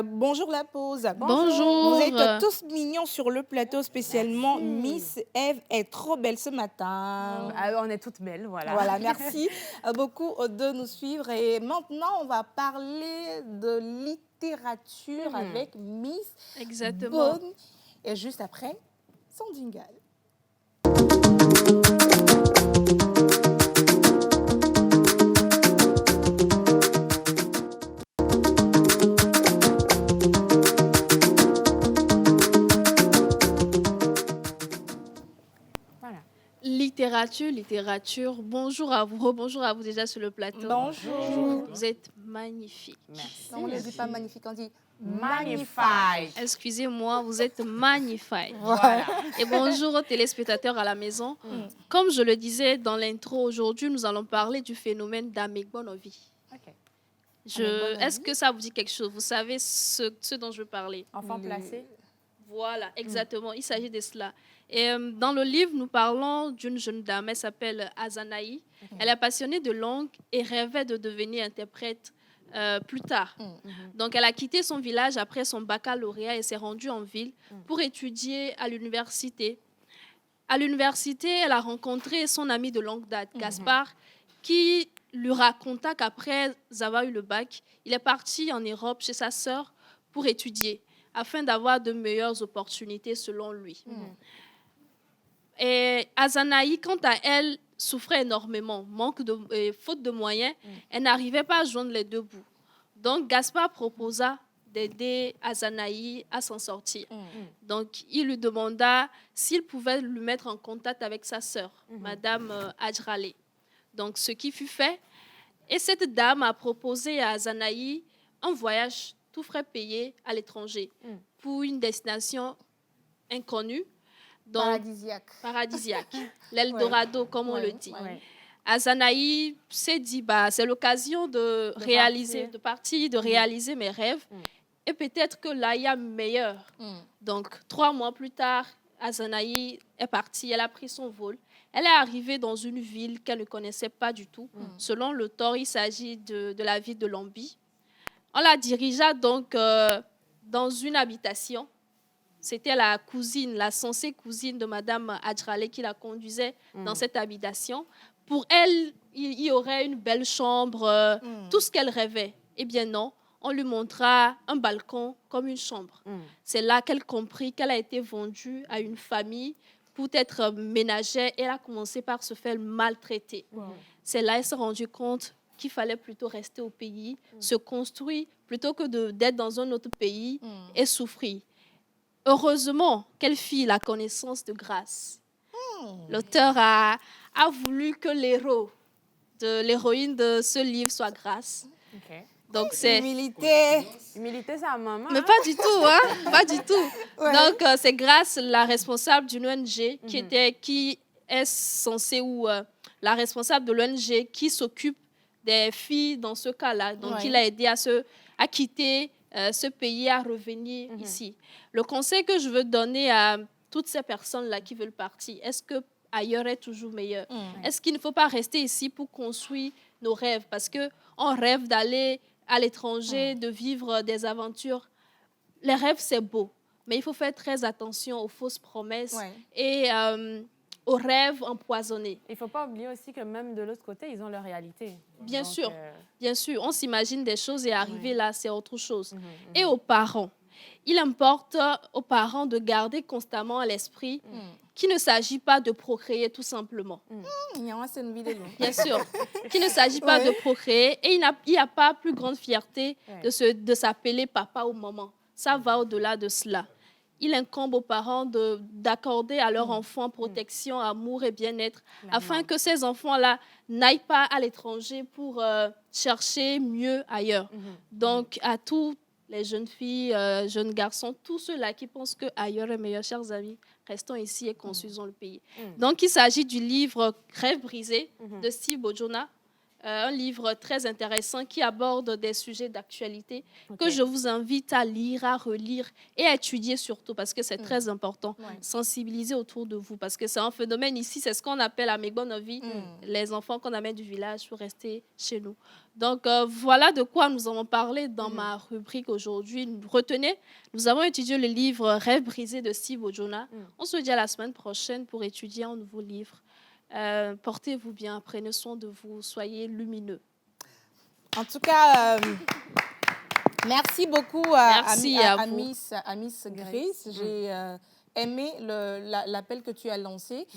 Bonjour la pause. Bonjour. Vous êtes tous mignons sur le plateau, spécialement Miss Eve est trop belle ce matin. On est toutes belles, voilà. Voilà, merci beaucoup de nous suivre. Et maintenant, on va parler de littérature avec Miss Exactement. Bonne. Et juste après, son jingle. Voilà. Littérature. Bonjour à vous. Bonjour à vous déjà sur le plateau. Bonjour. Vous êtes magnifiques. Merci. Non, on ne dit pas magnifique, on dit Magnifique. Excusez-moi, vous êtes magnifiques. Voilà. Et bonjour aux téléspectateurs à la maison. Comme je le disais dans l'intro, aujourd'hui, nous allons parler du phénomène d'Amegbonovi. Ok. Est-ce que ça vous dit quelque chose? Vous savez ce dont je veux parler? Enfant placé. Voilà, exactement. Il s'agit de cela. Et dans le livre, nous parlons d'une jeune dame, elle s'appelle Azanaï. Elle est passionnée de langue et rêvait de devenir interprète plus tard. Donc, elle a quitté son village après son baccalauréat et s'est rendue en ville pour étudier à l'université. À l'université, elle a rencontré son ami de longue date, Gaspard, qui lui raconta qu'après avoir eu le bac, il est parti en Europe chez sa sœur pour étudier, afin d'avoir de meilleures opportunités selon lui. Et Azanaï, quant à elle, souffrait énormément, faute de moyens, elle n'arrivait pas à joindre les deux bouts. Donc, Gaspard proposa d'aider Azanaï à s'en sortir. Donc, il lui demanda s'il pouvait lui mettre en contact avec sa sœur, Madame Adjrale. Donc, ce qui fut fait. Et cette dame a proposé à Azanaï un voyage tout frais payé à l'étranger pour une destination inconnue. Donc, paradisiaque. L'Eldorado, comme on le dit. Azanaï s'est dit, c'est l'occasion de réaliser mes rêves. Et peut-être que là, il y a meilleur. Donc, 3 mois plus tard, Azanaï est partie, elle a pris son vol. Elle est arrivée dans une ville qu'elle ne connaissait pas du tout. Selon le Thor, il s'agit de la ville de Lambi. On la dirigea donc dans une habitation. C'était la censée cousine de Madame Adjrale qui la conduisait dans cette habitation. Pour elle, il y aurait une belle chambre, tout ce qu'elle rêvait. Eh bien non, on lui montra un balcon comme une chambre. C'est là qu'elle comprit qu'elle a été vendue à une famille pour être ménagère. Elle a commencé par se faire maltraiter. C'est là qu'elle s'est rendue compte qu'il fallait plutôt rester au pays, se construire, plutôt que d'être dans un autre pays et souffrir. Heureusement qu'elle fit la connaissance de Grâce. L'auteur a voulu que l'héroïne de ce livre soit Grâce. Donc c'est Humilité, c'est à maman. Mais pas du tout, hein? Pas du tout. Donc c'est Grâce, la responsable d'une ONG qui est censée la responsable de l'ONG qui s'occupe des filles dans ce cas-là. Donc il a aidé à quitter ce pays, à revenir ici. Le conseil que je veux donner à toutes ces personnes-là qui veulent partir, est-ce qu'ailleurs est toujours meilleur? Est-ce qu'il ne faut pas rester ici pour construire nos rêves? Parce qu'on rêve d'aller à l'étranger, de vivre des aventures. Les rêves, c'est beau, mais il faut faire très attention aux fausses promesses et aux rêves empoisonnés. Il ne faut pas oublier aussi que même de l'autre côté, ils ont leur réalité. Bien sûr. On s'imagine des choses et arriver là, c'est autre chose. Et aux parents. Il importe aux parents de garder constamment à l'esprit qu'il ne s'agit pas de procréer tout simplement. Bien sûr, qu'il ne s'agit pas de procréer et il n'y a pas plus grande fierté de s'appeler papa ou maman. Ça va au-delà de cela. Il incombe aux parents d'accorder à leurs enfants protection, amour et bien-être afin que ces enfants-là n'aillent pas à l'étranger pour chercher mieux ailleurs. Donc, à tous les jeunes filles, jeunes garçons, tous ceux-là qui pensent qu'ailleurs est meilleur, chers amis, restons ici et construisons le pays. Donc, il s'agit du livre « Rêve brisé » de Steve Bojona, un livre très intéressant qui aborde des sujets d'actualité que je vous invite à lire, à relire et à étudier surtout parce que c'est très important. Sensibiliser autour de vous parce que c'est un phénomène ici, c'est ce qu'on appelle à Megbonovi, les enfants qu'on amène du village pour rester chez nous. Donc, voilà de quoi nous avons parlé dans ma rubrique aujourd'hui. Retenez, nous avons étudié le livre « Rêve brisé » de Steve Bojona. On se dit à la semaine prochaine pour étudier un nouveau livre. Portez-vous bien, prenez soin de vous, soyez lumineux. En tout cas, merci beaucoup à Miss Grace. J'ai aimé l'appel que tu as lancé.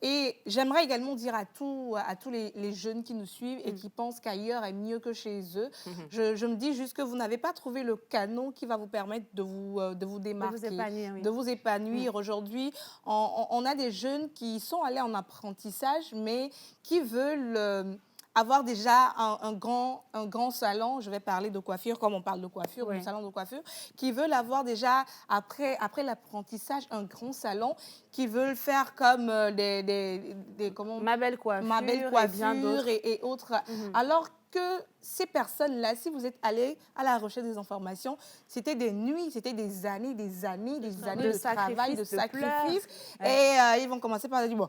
Et j'aimerais également dire à tous les jeunes qui nous suivent et qui pensent qu'ailleurs est mieux que chez eux, je me dis juste que vous n'avez pas trouvé le canon qui va vous permettre de vous démarquer, de vous épanouir. Aujourd'hui, on a des jeunes qui sont allés en apprentissage, mais qui veulent avoir déjà un grand salon, je vais parler de coiffure, comme on parle de coiffure, du salon de coiffure, qui veulent avoir déjà, après l'apprentissage, un grand salon, qui veulent faire comme Ma belle coiffure et autres. Alors que ces personnes-là, si vous êtes allés à la recherche des informations, c'était des nuits, c'était des années de travail, de sacrifices. Et ils vont commencer par dire, bon,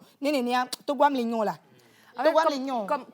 là.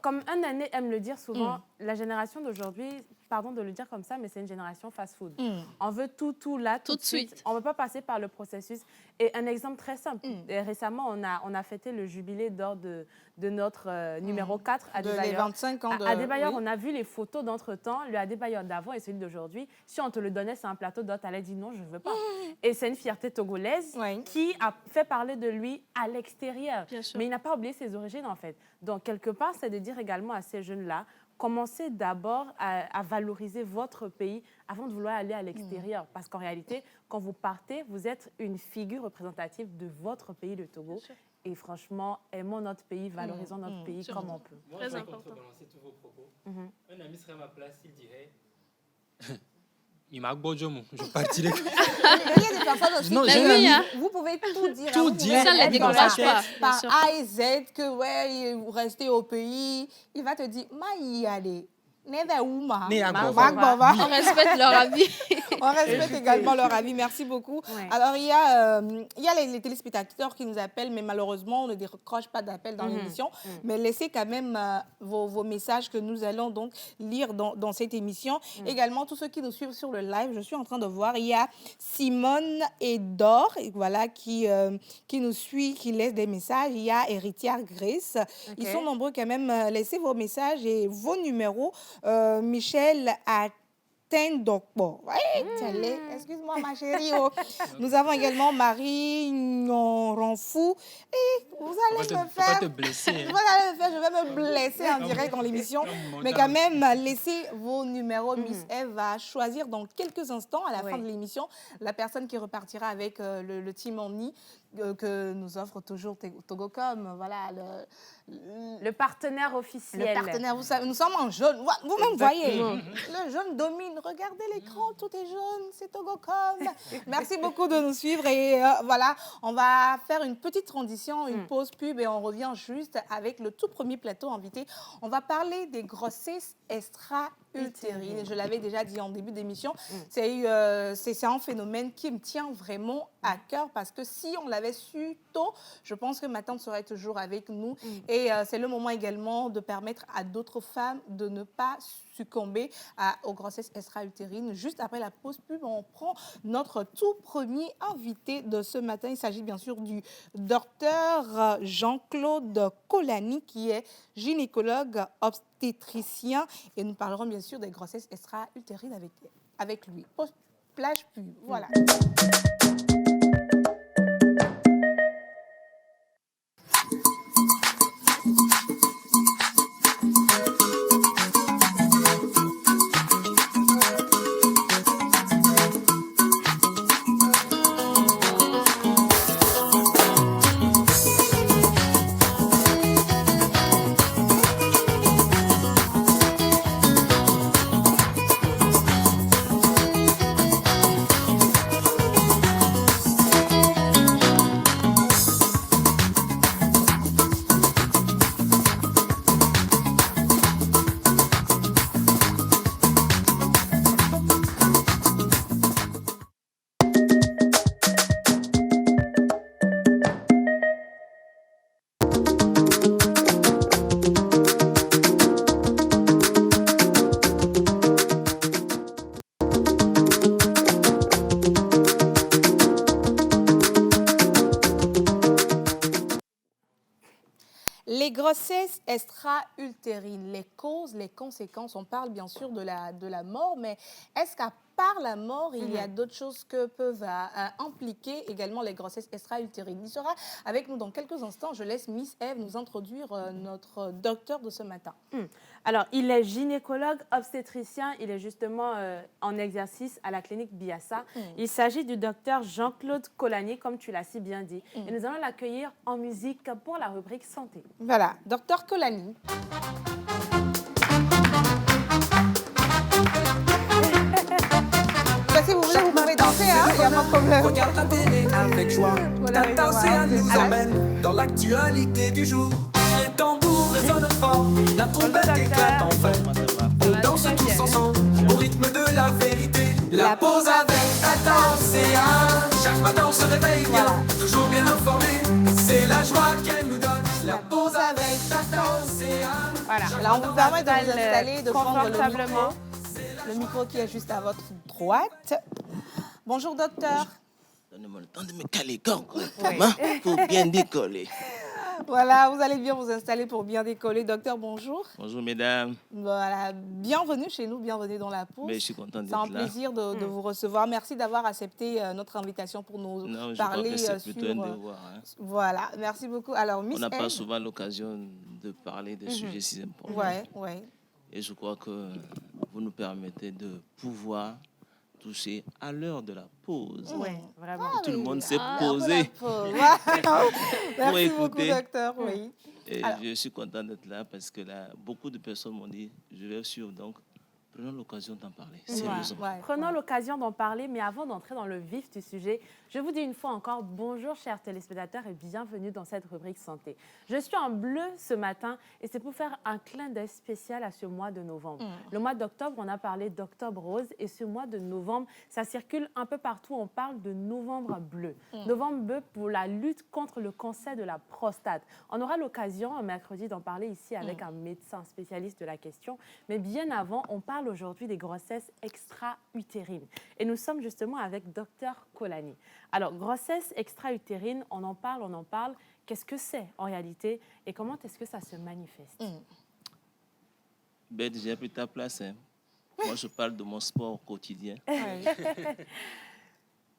Comme un aîné aime le dire souvent, la génération d'aujourd'hui, pardon de le dire comme ça, mais c'est une génération fast-food. On veut tout là, tout de suite. On ne veut pas passer par le processus. Et un exemple très simple. Récemment, on a fêté le jubilé d'or de notre numéro 4 à Adebayor. Les 25 ans de... Adebayor, on a vu les photos d'entre-temps. Le Adebayor d'avant et celui d'aujourd'hui. Si on te le donnait sur un plateau d'hôte, elle a dit non, je ne veux pas. Et c'est une fierté togolaise qui a fait parler de lui à l'extérieur. Mais il n'a pas oublié ses origines, en fait. Donc, quelque part, c'est de dire également à ces jeunes-là, commencez d'abord à valoriser votre pays avant de vouloir aller à l'extérieur. Parce qu'en réalité, quand vous partez, vous êtes une figure représentative de votre pays, le Togo. Et franchement, aimons notre pays, valorisons notre pays comme on peut. Moi, très important. Balancer tous vos propos. Un ami serait à ma place, il dirait... Il m'a je partirai. Il y a des personnes aussi qui vous pouvez tout dire. Tout dire. Ça ne les décourage pas. Par A et Z, que vous restez au pays. Il va te dire, y aller. On respecte leur avis. On respecte également leur avis. Merci beaucoup. Alors, il y a les téléspectateurs qui nous appellent, mais malheureusement, on ne décroche pas d'appel dans l'émission. Mais laissez quand même vos messages que nous allons donc lire dans cette émission. Également, tous ceux qui nous suivent sur le live, je suis en train de voir, il y a Simone et Dor, voilà, qui nous suit, qui laisse des messages. Il y a Héritière Grace. Ils sont nombreux quand même. Laissez vos messages et vos numéros. Michel Atendokbo. Excuse-moi, ma chérie. Nous avons également Marie Renfou. Et vous allez me faire... te blesser. Vous allez me faire, je vais me blesser en direct dans l'émission. Mais quand même, laissez vos numéros. Miss Eve va choisir dans quelques instants, à la fin de l'émission, la personne qui repartira avec le Team Omni que nous offre toujours Togocom. Voilà, le partenaire officiel. Le partenaire, vous savez, nous sommes en jaune. Vous-même voyez, le jaune domine. Regardez l'écran, tout est jaune, c'est Togocom. Merci beaucoup de nous suivre. Et voilà, on va faire une petite transition, une pause pub et on revient juste avec le tout premier plateau invité. On va parler des grossesses extra-utérines. Je l'avais déjà dit en début d'émission, c'est un phénomène qui me tient vraiment à cœur parce que si on l'avait su tôt, je pense que ma tante serait toujours avec nous. Et c'est le moment également de permettre à d'autres femmes de ne pas succomber aux grossesses extra-utérines. Juste après la pause pub, on prend notre tout premier invité de ce matin. Il s'agit bien sûr du docteur Jean-Claude Kolani, qui est gynécologue obstétricien. Et nous parlerons bien sûr des grossesses extra-utérines avec lui. Pause, plage pub, voilà. Les grossesses extra-utérines, les causes, les conséquences, on parle bien sûr de la mort, mais est-ce qu'à part la mort, il y a d'autres choses que peuvent impliquer également les grossesses extra-utérines? Il sera avec nous dans quelques instants. Je laisse Miss Eve nous introduire notre docteur de ce matin. Alors, il est gynécologue obstétricien. Il est justement en exercice à la clinique Biassa. Il s'agit du docteur Jean-Claude Kolani, comme tu l'as si bien dit. Et nous allons l'accueillir en musique pour la rubrique santé. Voilà, docteur Kolani. Si vous voulez, vous pouvez danser, il n'y a pas de problème. Regarde la télé avec joie. Ta danse nous emmène dans l'actualité du jour. Les tambours résonnent fort, la trompette éclate en fête. La pause avec Tata Océane. Chaque matin on se réveille bien, toujours bien informé. C'est la joie qu'elle nous donne. La pause avec Tata Océane. Voilà, là on vous permet de vous installer, de prendre confortablement. le micro qui est juste à votre droite. Bonjour docteur. Donnez-moi le temps de me caler correctement pour bien décoller. Voilà, vous allez bien vous installer pour bien décoller. Docteur, bonjour. Bonjour mesdames. Voilà, bienvenue chez nous, bienvenue dans la pause. Mais je suis content C'est un d'être là. plaisir de vous recevoir. Merci d'avoir accepté notre invitation pour nous Non, je parler crois que c'est plutôt sur... un devoir. Hein. Voilà, merci beaucoup. Alors, Miss On n'a pas M. souvent l'occasion de parler des sujets si importants. Ouais, ouais. Et je crois que vous nous permettez de pouvoir toucher à l'heure de la pause. Oui, vraiment. Tout le monde s'est Ah, posé. voilà. Merci beaucoup, écouter. docteur. Oui. Et Alors. je suis content d'être là parce que là, beaucoup de personnes m'ont dit, je vais suivre. Donc, prenons l'occasion d'en parler. Sérieusement. Ouais, Prenons ouais. l'occasion d'en parler, mais avant d'entrer dans le vif du sujet, je vous dis une fois encore bonjour chers téléspectateurs et bienvenue dans cette rubrique santé. Je suis en bleu ce matin et c'est pour faire un clin d'œil spécial à ce mois de novembre. Le mois d'octobre, on a parlé d'octobre rose et ce mois de novembre, ça circule un peu partout, on parle de novembre bleu. Novembre bleu pour la lutte contre le cancer de la prostate. On aura l'occasion mercredi d'en parler ici avec un médecin spécialiste de la question, mais bien avant, on parle aujourd'hui des grossesses extra-utérines. Et nous sommes justement avec Dr Kolani. Alors, grossesse extra-utérine, on en parle. Qu'est-ce que c'est en réalité et comment est-ce que ça se manifeste? Ben, j'ai pris ta place. Hein. Moi, je parle de mon sport quotidien,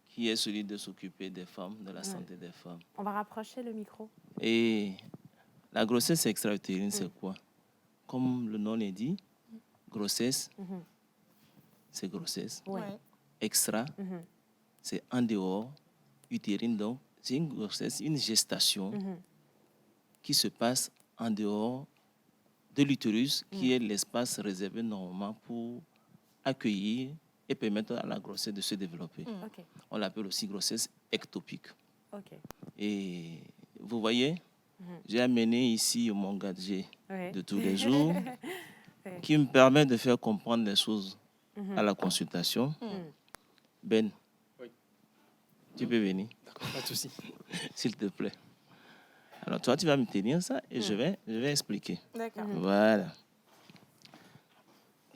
qui est celui de s'occuper des femmes, de la santé des femmes. On va rapprocher le micro. Et la grossesse extra-utérine, c'est quoi? Comme le nom le dit, grossesse, c'est grossesse. Oui. Ouais. Extra, c'est en dehors. Utérine, donc, c'est une grossesse, une gestation qui se passe en dehors de l'utérus, qui est l'espace réservé normalement pour accueillir et permettre à la grossesse de se développer. OK. On l'appelle aussi grossesse ectopique. OK. Et vous voyez, j'ai amené ici mon gadget Oui. de tous les jours qui me permet de faire comprendre les choses à la consultation. Ben, tu peux venir, D'accord, pas de souci. s'il te plaît. Alors, toi, tu vas me tenir ça et je vais expliquer. D'accord. Voilà.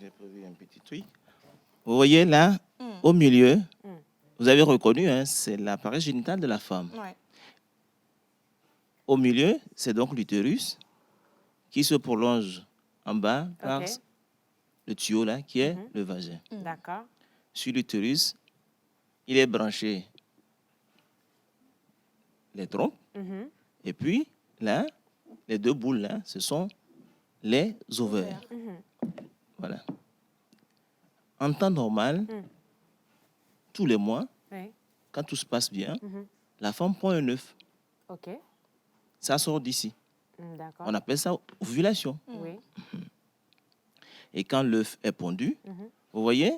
J'ai prévu un petit truc. Vous voyez là, au milieu, vous avez reconnu, hein, c'est l'appareil génital de la femme. Ouais. Au milieu, c'est donc l'utérus qui se prolonge en bas par Ok. le tuyau là qui est le vagin. D'accord. Sur l'utérus, il est branché les trompes. Et puis, là, les deux boules là, ce sont les ovaires. Voilà. En temps normal, tous les mois, Oui. quand tout se passe bien, la femme prend un œuf. OK. Ça sort d'ici. D'accord. On appelle ça ovulation. Oui. Et quand l'œuf est pondu, vous voyez,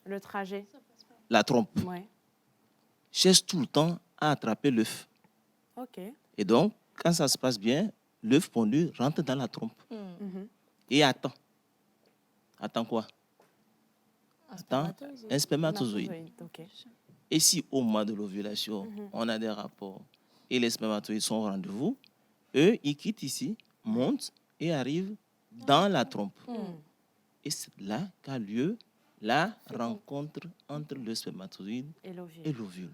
Le trajet. la trompe Oui. cherche tout le temps à attraper l'œuf. OK. Et donc, quand ça se passe bien, l'œuf pondu rentre dans la trompe et attend. Attend quoi? Attend un spermatozoïde. OK. Et si au mois de l'ovulation, on a des rapports et les spermatozoïdes sont au rendez-vous, eux, ils quittent ici, montent et arrivent dans la trompe. Et c'est là qu'a lieu la rencontre entre le spermatozoïde Et l'ovule. et l'ovule.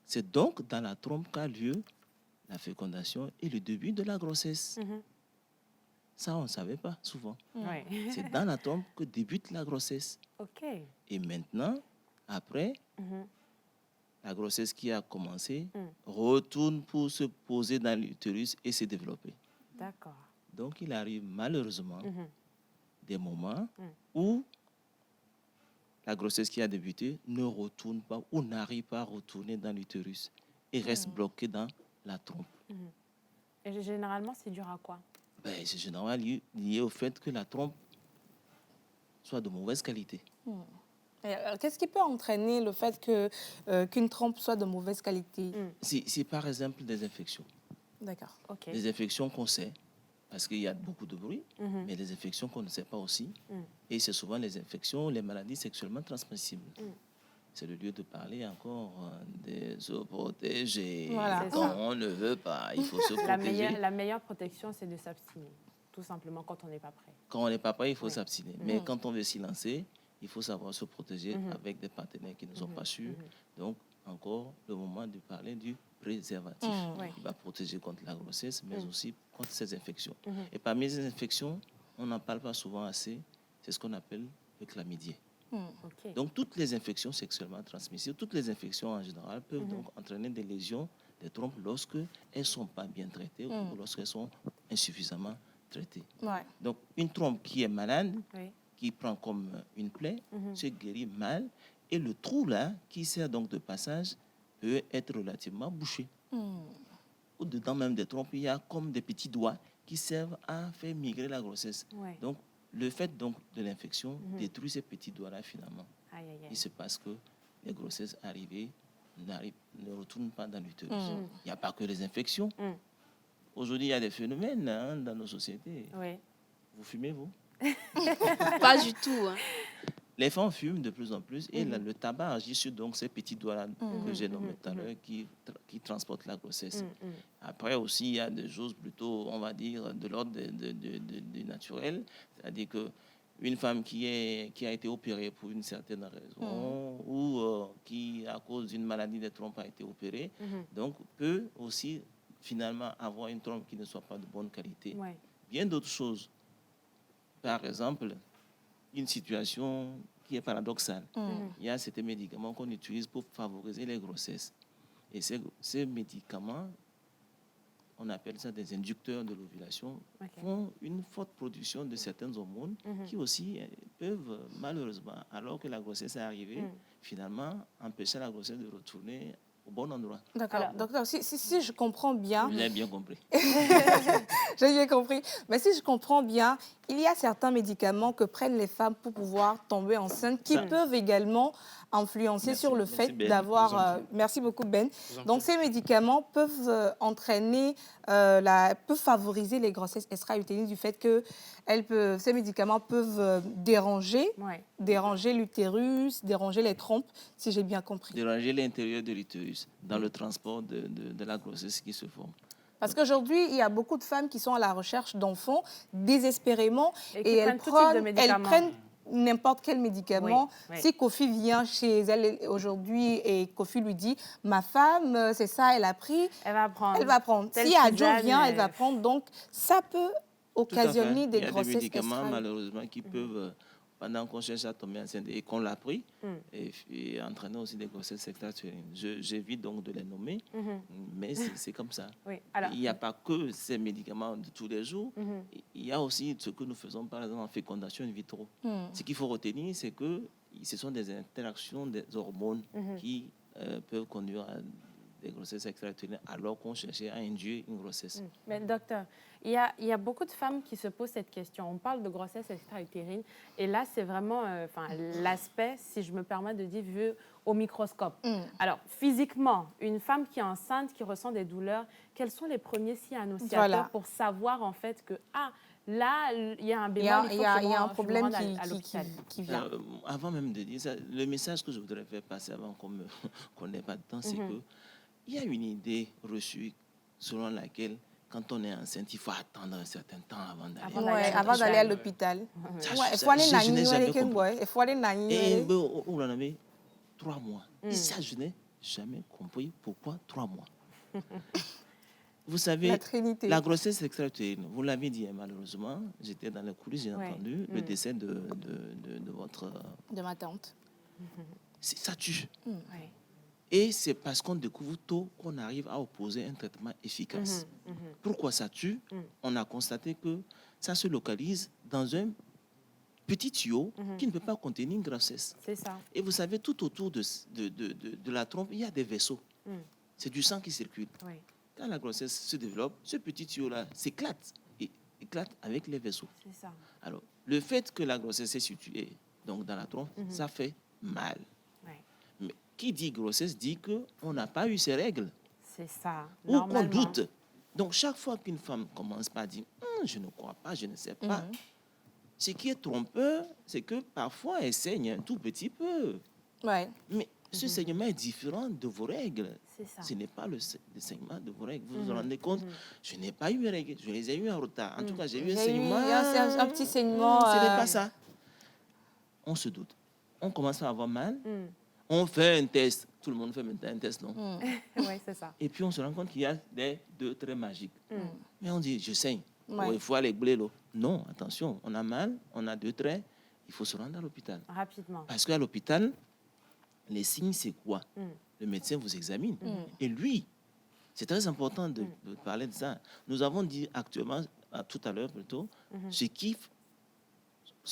C'est donc dans la trompe qu'a lieu la fécondation et le début de la grossesse. Ça, on ne savait pas souvent. Oui. C'est dans la trompe que débute la grossesse. OK. Et maintenant, après, la grossesse qui a commencé retourne pour se poser dans l'utérus et se développer. D'accord. Donc, il arrive malheureusement des moments où la grossesse qui a débuté ne retourne pas ou n'arrive pas à retourner dans l'utérus et reste bloquée dans la trompe. Et généralement, c'est dur à quoi? Ben, c'est généralement lié au fait que la trompe soit de mauvaise qualité. Et alors, qu'est-ce qui peut entraîner le fait qu'une trompe soit de mauvaise qualité? C'est par exemple des infections. D'accord. OK. Des infections qu'on sait parce qu'il y a beaucoup de bruit, mais les infections qu'on ne sait pas aussi. Et c'est souvent les infections, les maladies sexuellement transmissibles. C'est le lieu de parler encore des eaux protégées. Voilà. Quand on ne veut pas, il faut se protéger. La meilleure protection, c'est de s'abstenir, tout simplement quand on n'est pas prêt. Quand on n'est pas prêt, il faut s'abstenir. Mais quand on veut s'y lancer, il faut savoir se protéger avec des partenaires qui ne sont pas sûrs. Donc, encore le moment de parler du préservatif qui va protéger contre la grossesse, mais aussi contre ces infections. Et parmi ces infections, on n'en parle pas souvent assez, c'est ce qu'on appelle le chlamydie. Ok. Donc, toutes les infections sexuellement transmissibles, toutes les infections en général peuvent donc entraîner des lésions des trompes lorsque elles ne sont pas bien traitées ou lorsqu'elles sont insuffisamment traitées. Ouais. Donc, une trompe qui est malade, Oui. qui prend comme une plaie, se guérit mal, et le trou là, qui sert donc de passage, peut être relativement bouché. Au-dedans même des trompes, il y a comme des petits doigts qui servent à faire migrer la grossesse. Ouais. Donc, le fait donc de l'infection détruit ces petits doigts-là finalement. Aïe, aïe, aïe. Il se passe que les grossesses arrivées ne retournent pas dans l'utérus. Il n'y a pas que les infections. Aujourd'hui, il y a des phénomènes dans nos sociétés. Oui. Vous fumez, vous? Pas du tout. Hein. Les femmes fument de plus en plus et le tabac agit sur donc, ces petits doigts-là que j'ai nommés tout à l'heure qui transportent la grossesse. Après aussi, il y a des choses plutôt, on va dire, de l'ordre du naturel. C'est-à-dire qu'une femme qui a été opérée pour une certaine raison ou qui, à cause d'une maladie des trompes, a été opérée, donc peut aussi finalement avoir une trompe qui ne soit pas de bonne qualité. Ouais. Bien d'autres choses. Par exemple, une situation qui est paradoxale. Il y a certains médicaments qu'on utilise pour favoriser les grossesses. Et ces médicaments, on appelle ça des inducteurs de l'ovulation, font une forte production de certaines hormones qui aussi peuvent, malheureusement, alors que la grossesse est arrivée, finalement, empêcher la grossesse de retourner au bon endroit. D'accord. Alors, Docteur, si je comprends bien, Vous avez bien compris. j'ai bien compris, mais si je comprends bien, il y a certains médicaments que prennent les femmes pour pouvoir tomber enceintes qui peuvent également influencer Merci, sur le merci fait Ben. d'avoir... Je vous en prie. merci beaucoup Ben. vous en Donc prie. ces médicaments peuvent entraîner, peuvent favoriser les grossesses extra-utérines du fait que ces médicaments peuvent déranger l'utérus, déranger les trompes, si j'ai bien compris. Déranger l'intérieur de l'utérus dans le transport de la grossesse qui se forme. Parce qu'aujourd'hui, il y a beaucoup de femmes qui sont à la recherche d'enfants désespérément Et qui elles prennent tout type de elles médicaments. prennent n'importe quel médicament. Oui, oui. Si Kofi vient chez elle aujourd'hui et Kofi lui dit « ma femme, c'est ça, elle a pris Elle va prendre. » elle va prendre. Telle Si Adjo tisane, vient, elle va prendre. Donc, ça peut Tout à fait. occasionner des Il y a des grossesses médicaments, extra. malheureusement, qui peuvent, pendant qu'on cherche à tomber enceinte et qu'on l'a pris, et entraîner aussi des grossesses extra-utérines. J'évite donc de les nommer, mais c'est comme ça. Oui. Alors, Il n'y a pas que ces médicaments de tous les jours. Il y a aussi ce que nous faisons, par exemple, en fécondation in vitro. Ce qu'il faut retenir, c'est que ce sont des interactions des hormones qui peuvent conduire à des grossesses extra-utérines alors qu'on cherchait à induire une grossesse. mais docteur, il y a beaucoup de femmes qui se posent cette question. On parle de grossesse extra-utérine et là, c'est vraiment l'aspect, si je me permets de dire, vu au microscope. Alors, physiquement, une femme qui est enceinte, qui ressent des douleurs, quels sont les premiers signes annonciateurs Voilà. pour savoir en fait que, là, il y a un Il bémol, y a, il il faut y a- que je il y a me un rende problème à l'hôpital. qui vient. Avant même de dire ça, le message que je voudrais faire passer avant qu'on n'ait pas de temps, c'est que il y a une idée reçue selon laquelle, quand on est enceinte, il faut attendre un certain temps avant d'aller. Avant Ouais, d'aller à avant d'aller à l'hôpital. l'hôpital. Ça, Ouais, il ça, faut aller je n'ai nagner, jamais ouais, compris. ouais, il faut aller nagner. Et on en avait 3 mois. Et ça, je n'ai jamais compris pourquoi 3 mois. Vous savez, La Trinité. la grossesse extra-utérine, vous l'avez dit, hein, malheureusement, j'étais dans les coulisses, j'ai Ouais. entendu le décès de votre... De ma tante. Ça tue. Ouais. Et c'est parce qu'on découvre tôt qu'on arrive à opposer un traitement efficace. Pourquoi ça tue? On a constaté que ça se localise dans un petit tuyau qui ne peut pas contenir une grossesse. C'est ça. Et vous savez, tout autour de la trompe, il y a des vaisseaux. C'est du sang qui circule. Oui. Quand la grossesse se développe, ce petit tuyau-là s'éclate et éclate avec les vaisseaux. C'est ça. Alors, le fait que la grossesse est située donc dans la trompe, ça fait mal. Ouais. Mais qui dit grossesse dit qu'on n'a pas eu ses règles C'est ça. ou qu'on Normalement. doute. Donc, chaque fois qu'une femme commence par dire je ne crois pas, je ne sais pas. Ce qui est trompeur, c'est que parfois, elle saigne un tout petit peu. Ouais. Mais ce saignement est différent de vos règles. C'est ça. Ce n'est pas le saignement de vos règles. Vous vous rendez compte? Je n'ai pas eu mes règles. Je les ai eues en retard. En tout cas, j'ai eu un saignement. un petit saignement. Ce n'est pas ça. On se doute. On commence à avoir mal. On fait un test. Tout le monde fait maintenant un test, non? Oui, c'est ça. Et puis, on se rend compte qu'il y a des deux traits magiques. Mais on dit, je saigne. Ouais. Oh, il faut aller blé l'eau. Non, attention, on a mal, on a deux traits. Il faut se rendre à l'hôpital. Rapidement. Parce qu'à l'hôpital, les signes, c'est quoi? Le médecin vous examine. Et lui, c'est très important de parler de ça. Nous avons dit actuellement, tout à l'heure plutôt, ce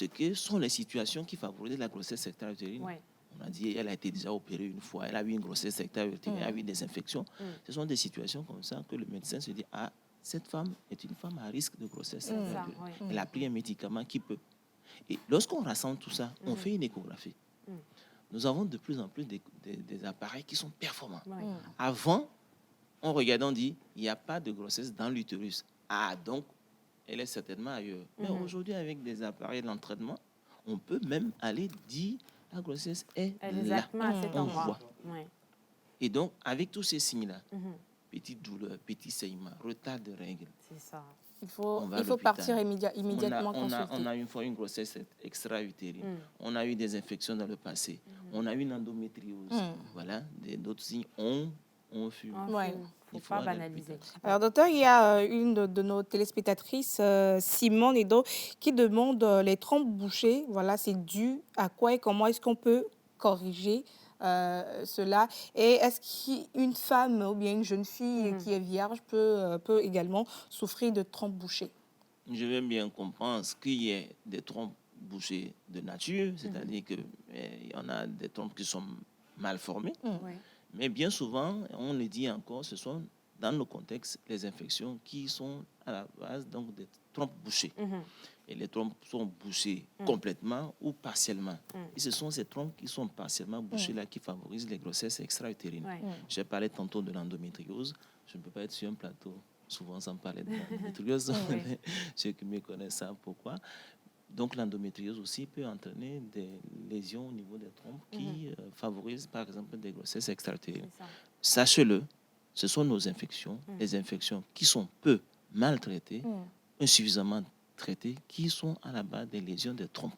que sont les situations qui favorisent la grossesse extra-utérine. Ouais. On a dit, elle a été déjà opérée une fois, elle a eu une grossesse extra-utérine, elle a eu des infections. Ce sont des situations comme ça que le médecin se dit, ah, cette femme est une femme à risque de grossesse extra-utérine. Elle a pris un médicament qui peut. Et lorsqu'on rassemble tout ça, on fait une échographie. Nous avons de plus en plus des appareils qui sont performants. Avant, on regardait, on dit, il n'y a pas de grossesse dans l'utérus. Ah, donc, elle est certainement ailleurs. Mais aujourd'hui, avec des appareils d'entraînement, on peut même aller dire, la grossesse est là. À cet On endroit. voit. Ouais. Et donc, avec tous ces signes-là, petite douleur, petit saignement, retard de règles, C'est ça. Il faut à partir l'hôpital. immédiatement on consulter. a une fois une grossesse extra-utérine. On a eu des infections dans le passé. On a eu une endométriose. Voilà, d'autres signes. On fume. Ouais. Il ne Il faut faut pas aller à banaliser. l'hôpital. Alors, docteur, il y a une de nos téléspectatrices, Simone Edo, qui demande les trompes bouchées. Voilà, c'est dû à quoi et comment est-ce qu'on peut corriger cela? Et est-ce qu'une femme ou bien une jeune fille qui est vierge peut également souffrir de trompes bouchées? Je veux bien comprendre qu'il y ait des trompes bouchées de nature, c'est-à-dire qu'il y en a des trompes qui sont mal formées. Ouais. Mais bien souvent, on le dit encore, ce sont dans le contexte les infections qui sont à la base donc, des trompes bouchées. Et les trompes sont bouchées complètement ou partiellement. Et ce sont ces trompes qui sont partiellement bouchées là qui favorisent les grossesses extra-utérines. Ouais. J'ai parlé tantôt de l'endométriose. Je ne peux pas être sur un plateau souvent sans parler de l'endométriose. Mais ceux qui me connaissent savent pourquoi. Donc l'endométriose aussi peut entraîner des lésions au niveau des trompes qui favorisent par exemple des grossesses extra-utérines. C'est ça. Sachez-le, ce sont nos infections, les infections qui sont peu maltraitées, insuffisamment traitées, qui sont à la base des lésions des trompes.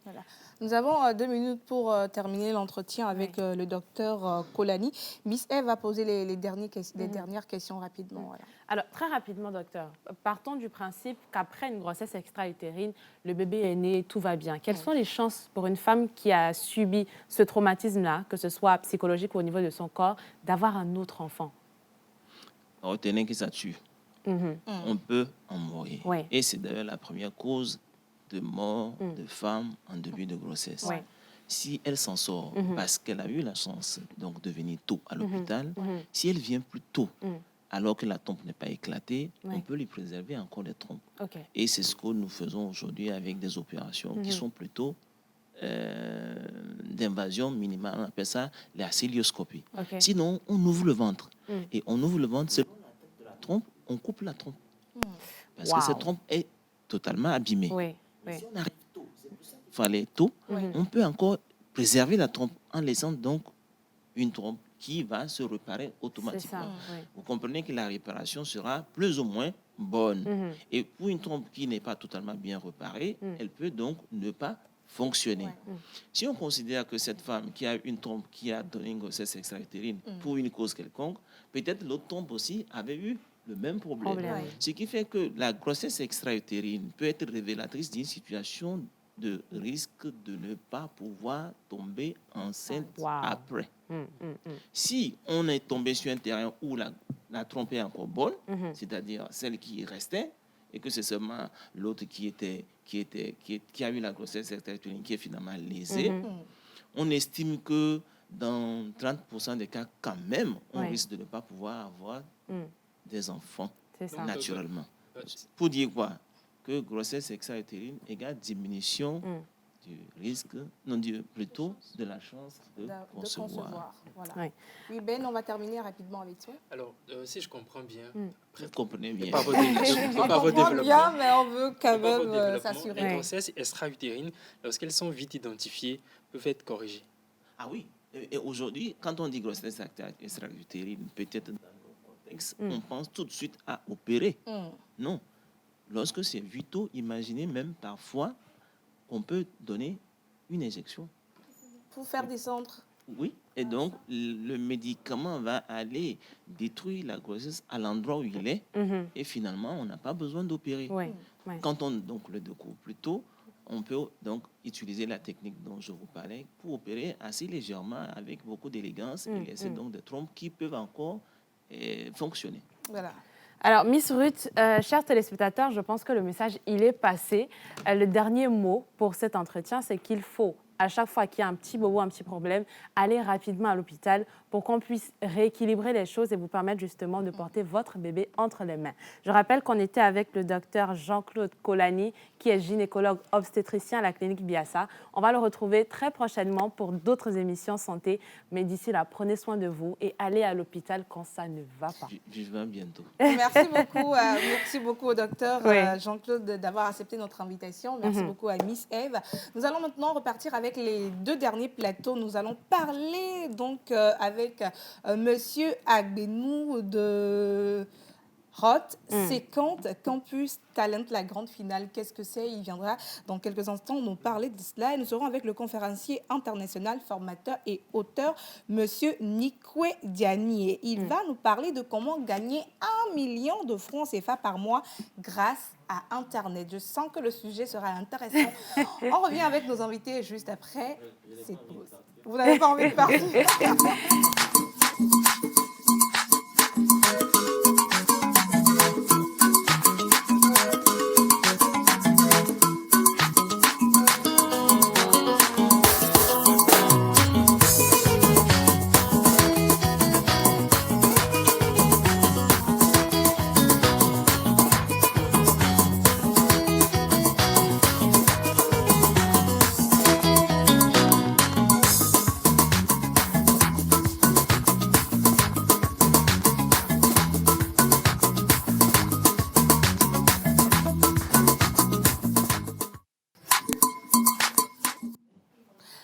Voilà. Nous avons 2 minutes pour terminer l'entretien avec le docteur Kolani. Miss Eve va poser les dernières questions rapidement. Voilà. Alors, très rapidement, docteur, partons du principe qu'après une grossesse extra-utérine, le bébé est né, tout va bien. Quelles sont les chances pour une femme qui a subi ce traumatisme-là, que ce soit psychologique ou au niveau de son corps, d'avoir un autre enfant? Retenez que ça tue. On peut en mourir. Ouais. Et c'est d'ailleurs la première cause de mort de femmes en début de grossesse. Ouais. Si elle s'en sort parce qu'elle a eu la chance donc, de venir tôt à l'hôpital, si elle vient plus tôt, alors que la trompe n'est pas éclatée, on peut lui préserver encore les trompes. OK. Et c'est ce que nous faisons aujourd'hui avec des opérations qui sont plutôt d'invasion minimale. On appelle ça la cilioscopie. OK. Sinon, on ouvre le ventre. Et on ouvre le ventre, selon la tête de la trompe, on coupe la trompe. Parce que cette trompe est totalement abîmée. Oui, oui. Si on arrive tôt, c'est pour ça qu'il fallait tôt, on peut encore préserver la trompe en laissant donc une trompe qui va se réparer C'est automatiquement. ça, oui. Vous comprenez que la réparation sera plus ou moins bonne. Et pour une trompe qui n'est pas totalement bien réparée, elle peut donc ne pas fonctionner. Si on considère que cette femme qui a une trompe qui a donné une grossesse extra-utérine pour une cause quelconque, peut-être l'autre trompe aussi avait eu le même problème. Oui. Ce qui fait que la grossesse extra-utérine peut être révélatrice d'une situation de risque de ne pas pouvoir tomber enceinte après. Si on est tombé sur un terrain où la trompe est encore bonne, c'est-à-dire celle qui restait, et que c'est seulement l'autre qui a eu la grossesse extra-utérine qui est finalement lésée, on estime que dans 30% des cas, quand même, on risque de ne pas pouvoir avoir des enfants naturellement. Pour dire quoi? Que grossesse extra-utérine égale diminution du risque, plutôt de la chance de concevoir. Voilà. Oui. Oui, Ben, on va terminer rapidement avec toi. Alors, si je comprends bien, Vous comprenez bien. par votre On par votre comprend développement, bien, mais on veut quand par votre même développement, s'assurer. les grossesses extra-utérines, lorsqu'elles sont vite identifiées, peuvent être corrigées. Ah oui. Et aujourd'hui, quand on dit grossesse extra-utérine, peut-être dans le contexte, on pense tout de suite à opérer. Non. Lorsque c'est vitaux, imaginez même parfois on peut donner une injection. Pour faire descendre. Oui, et donc le médicament va aller détruire la grossesse à l'endroit où il est et finalement on n'a pas besoin d'opérer. Oui. Oui. Quand on donc le découvre plus tôt, on peut donc utiliser la technique dont je vous parlais pour opérer assez légèrement avec beaucoup d'élégance et laisser donc des trompes qui peuvent encore fonctionner. Voilà. Alors, Miss Ruth, chers téléspectateurs, je pense que le message, il est passé. Le dernier mot pour cet entretien, c'est qu'il faut, à chaque fois qu'il y a un petit bobo, un petit problème, aller rapidement à l'hôpital pour qu'on puisse rééquilibrer les choses et vous permettre justement de porter votre bébé entre les mains. Je rappelle qu'on était avec le docteur Jean-Claude Kolani, qui est gynécologue obstétricien à la clinique Biassa. On va le retrouver très prochainement pour d'autres émissions santé. Mais d'ici là, prenez soin de vous et allez à l'hôpital quand ça ne va pas. Vivement bientôt. Merci beaucoup au docteur Oui. Jean-Claude d'avoir accepté notre invitation. Merci beaucoup à Miss Eve. Nous allons maintenant repartir avec les deux derniers plateaux. Nous allons parler donc avec Monsieur Agbenou de Hot 50 Campus Talent, la grande finale. Qu'est-ce que c'est? Il viendra dans quelques instants nous parler de cela. Et nous serons avec le conférencier international, formateur et auteur, Monsieur Nikwe Diani. Il va nous parler de comment gagner 1 million de francs CFA par mois grâce à Internet. Je sens que le sujet sera intéressant. On revient avec nos invités juste après cette pause. Vous n'avez pas envie de partir?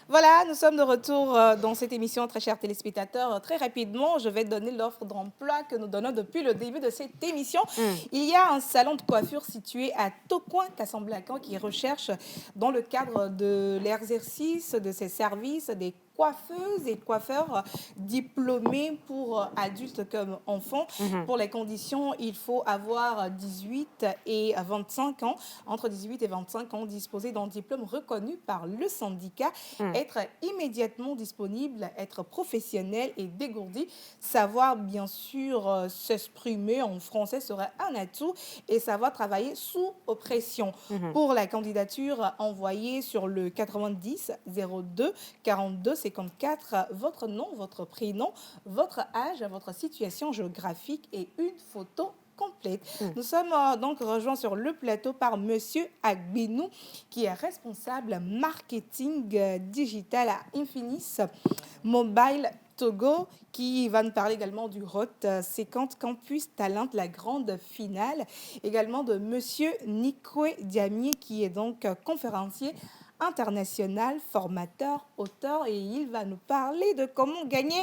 Voilà, nous sommes de retour dans cette émission, très chers téléspectateurs. Très rapidement, je vais donner l'offre d'emploi que nous donnons depuis le début de cette émission. Il y a un salon de coiffure situé à Tocoin, Casablanca, qui recherche, dans le cadre de l'exercice de ses services, des coiffeuses et coiffeurs diplômés pour adultes comme enfants. Pour les conditions, il faut avoir 18 et 25 ans. Entre 18 et 25 ans, disposer d'un diplôme reconnu par le syndicat, être immédiatement disponible, être professionnel et dégourdi. Savoir, bien sûr, s'exprimer en français serait un atout et savoir travailler sous oppression. Pour la candidature, envoyée sur le 90 02 42 54 votre nom, votre prénom, votre âge, votre situation géographique et une photo complète. Nous sommes donc rejoints sur le plateau par Monsieur Agbenou, qui est responsable marketing digital à Infinis Mobile Togo, qui va nous parler également du Hot 50 Campus Talent, la grande finale. Également de Monsieur Nikwe Diami, qui est donc conférencier international, formateur, auteur, et il va nous parler de comment gagner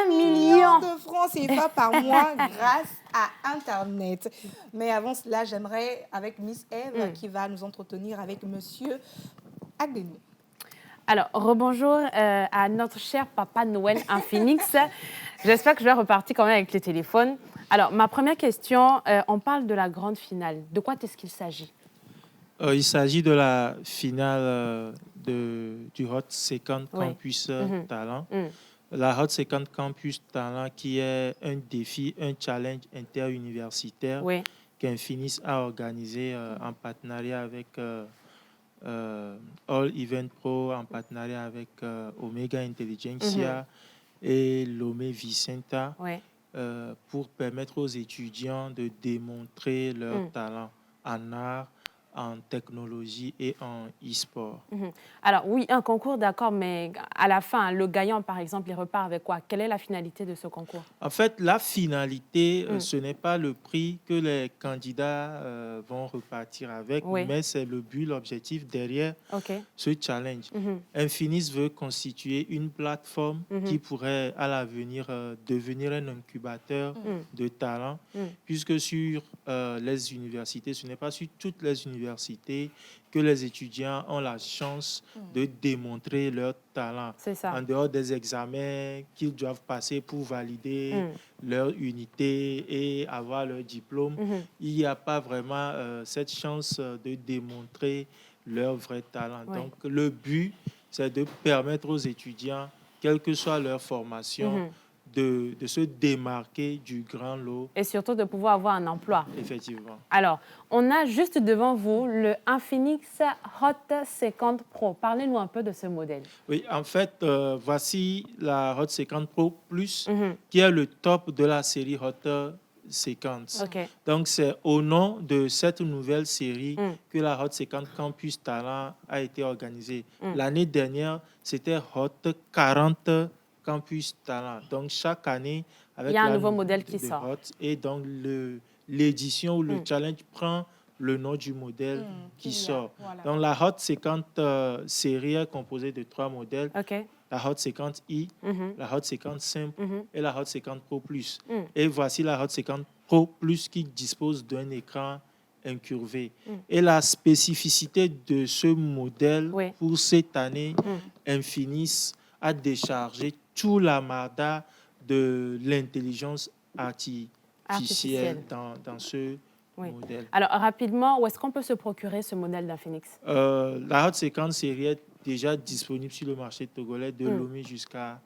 1 million de francs CFA par mois grâce à Internet. Mais avant cela, j'aimerais, avec Miss Eve, qui va nous entretenir avec Monsieur Agbenou. Alors, rebonjour à notre cher Papa Noël en Phoenix. J'espère que je vais repartir quand même avec le téléphone. Alors, ma première question, on parle de la grande finale. De quoi est-ce qu'il s'agit? Il s'agit de la finale du Hot 50 Campus Talent. La Hot 50 Campus Talent qui est un défi, un challenge interuniversitaire qu'Infinis a organisé en partenariat avec All Event Pro, en partenariat avec Omega Intelligentsia et Lomé Vicenta pour permettre aux étudiants de démontrer leur talent en art, en technologie et en e-sport. Alors oui, un concours, d'accord, mais à la fin, le gagnant, par exemple, il repart avec quoi? Quelle est la finalité de ce concours? En fait, la finalité, ce n'est pas le prix que les candidats vont repartir avec, Oui. mais c'est le but, l'objectif derrière OK. ce challenge. Infinis veut constituer une plateforme qui pourrait à l'avenir devenir un incubateur de talents, puisque sur les universités, ce n'est pas sur toutes les universités que les étudiants ont la chance de démontrer leur talent. C'est ça. En dehors des examens qu'ils doivent passer pour valider leur unité et avoir leur diplôme, il n'y a pas vraiment cette chance de démontrer leur vrai talent. Ouais. Donc, le but, c'est de permettre aux étudiants, quelle que soit leur formation, de se démarquer du grand lot, Et surtout de pouvoir avoir un emploi. effectivement. Alors, on a juste devant vous le Infinix Hot 50 Pro. Parlez-nous un peu de ce modèle. Oui, en fait, voici la Hot 50 Pro Plus, qui est le top de la série Hot 50. OK. Donc, c'est au nom de cette nouvelle série que la Hot 50 Campus Talent a été organisée. L'année dernière, c'était Hot 40 Campus Talent. Donc, chaque année, avec Il y a un la nouveau modèle qui de sort. Hot, et donc, l'édition ou le challenge prend le nom du modèle qui qu'il y a, sort. voilà. Donc, la Hot 50 série est composée de 3 modèles. OK. La Hot 50i, la Hot 50 Simple et la Hot 50 Pro Plus. Mm. Et voici la Hot 50 Pro Plus qui dispose d'un écran incurvé. Et la spécificité de ce modèle Oui. pour cette année, Infinis a déchargé tout l'amarda de l'intelligence artificielle dans ce Oui. modèle. Alors, rapidement, où est-ce qu'on peut se procurer ce modèle d'Infinix? La Hot 50 série est déjà disponible sur le marché togolais de Lomé jusqu'à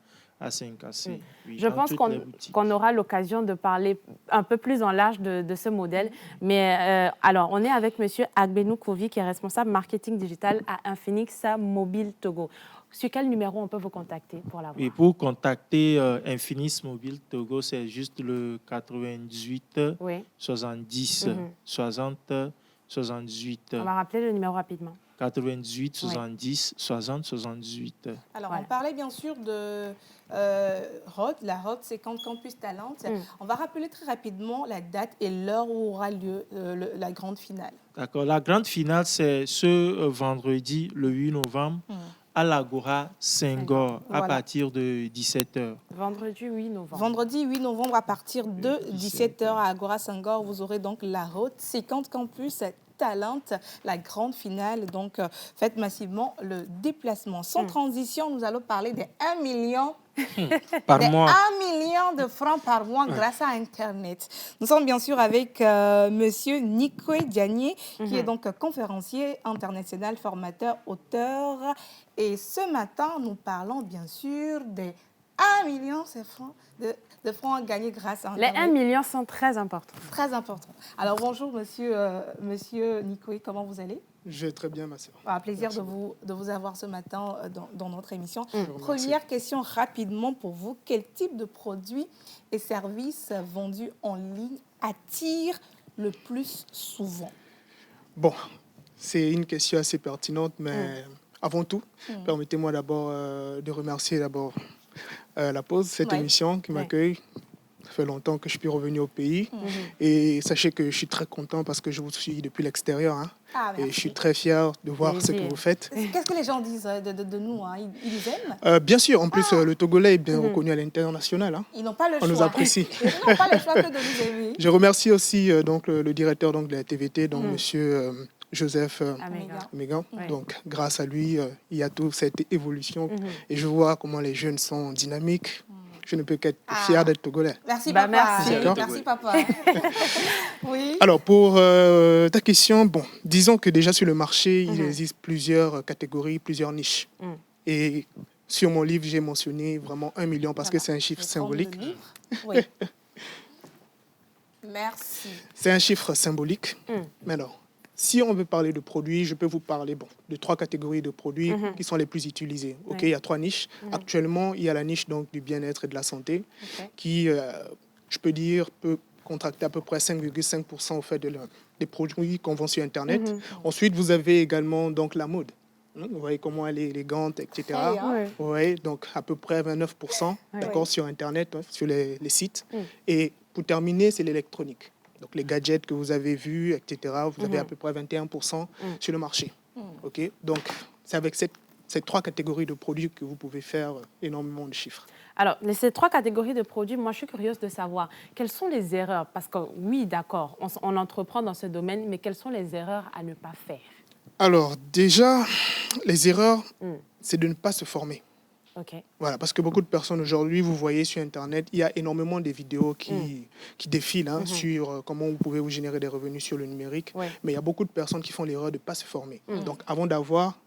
Saint-Cassé. Oui, Je dans pense toutes les boutiques. qu'on aura l'occasion de parler un peu plus en large de ce modèle. Mais alors, on est avec M. Agbenou Kovi, qui est responsable marketing digital à Infinix Mobile Togo. Sur quel numéro on peut vous contacter pour l'avoir? Et pour contacter Infinis Mobile Togo, c'est juste le 98 Oui. 70 60 78. On va rappeler le numéro rapidement. 98 70 60 78. Alors, Voilà. on parlait bien sûr de la Hot 50 Campus Talent. On va rappeler très rapidement la date et l'heure où aura lieu la grande finale. D'accord. La grande finale, c'est ce vendredi, le 8 novembre, à l'Agora Senghor, à Voilà. partir de 17h. Vendredi 8 novembre. Vendredi 8 novembre à partir de 17h à Agora Senghor, vous aurez donc la Hot 50 Campus Talent, la grande finale. Donc, faites massivement le déplacement. Sans transition, nous allons parler des 1 million Par des mois. 1 million de francs par mois grâce à Internet. Nous sommes bien sûr avec Monsieur Nikwe Diagné, qui est donc conférencier international, formateur, auteur. Et ce matin, nous parlons bien sûr des 1 million de francs gagnés grâce à Les Internet. 1 million sont très importants. Très important. Alors bonjour Monsieur Nikwe, comment vous allez? Je vais très bien, ma sœur. Un plaisir Merci de vous avoir ce matin dans notre émission. vous remercie. Première question rapidement pour vous. Quel type de produits et services vendus en ligne attire le plus souvent? Bon, c'est une question assez pertinente, mais avant tout, permettez-moi d'abord de remercier la pause, cette Ouais. émission qui m'accueille. Ça fait longtemps que je suis revenu au pays. Et sachez que je suis très content parce que je vous suis depuis l'extérieur. Hein. Ah, Et merci. je suis très fier de voir ce que Plaisir. vous faites. Qu'est-ce que les gens disent de nous, hein? Ils nous aiment? Bien sûr, en plus, le Togolais est bien reconnu à l'international. Hein. Ils n'ont pas le On choix. nous apprécie. Ils n'ont pas le choix que de nous aimer. Je remercie aussi donc, le directeur donc, de la TVT, donc Monsieur Joseph Améga. Mégan. Ouais. Donc, grâce à lui, il y a toute cette évolution. Et je vois comment les jeunes sont dynamiques. Je ne peux qu'être fier d'être Togolais. Merci, Bah, papa. merci. D'accord. Merci, papa. Oui. Alors, pour ta question, bon, disons que déjà sur le marché, il existe plusieurs catégories, plusieurs niches. Et sur mon livre, j'ai mentionné vraiment 1 million parce que c'est un chiffre Je vais prendre le symbolique. livre. Oui. Merci. C'est un chiffre symbolique. Mais alors, si on veut parler de produits, je peux vous parler de 3 catégories de produits qui sont les plus utilisés. Ok, il y a 3 niches. Actuellement, il y a la niche donc, du bien-être et de la santé Ok. qui, je peux dire, peut contracter à peu près 5,5% au fait de des produits qu'on vend sur Internet. Ensuite, vous avez également donc, la mode. Vous voyez comment elle est élégante, etc. Ouais, donc à peu près 29% d'accord, sur Internet, sur les sites. Et pour terminer, c'est l'électronique. Donc les gadgets que vous avez vus, etc. Vous avez à peu près 21% sur le marché. Okay? Donc c'est avec ces 3 catégories de produits que vous pouvez faire énormément de chiffres. Alors, ces 3 catégories de produits, moi, je suis curieuse de savoir quelles sont les erreurs. Parce que oui, d'accord, on entreprend dans ce domaine, mais quelles sont les erreurs à ne pas faire? Alors, déjà, les erreurs, c'est de ne pas se former. Voilà, parce que beaucoup de personnes aujourd'hui, vous voyez sur Internet, il y a énormément de vidéos qui défilent sur comment vous pouvez vous générer des revenus sur le numérique. Mais il y a beaucoup de personnes qui font l'erreur de ne pas se former. Donc, avant d'avoir,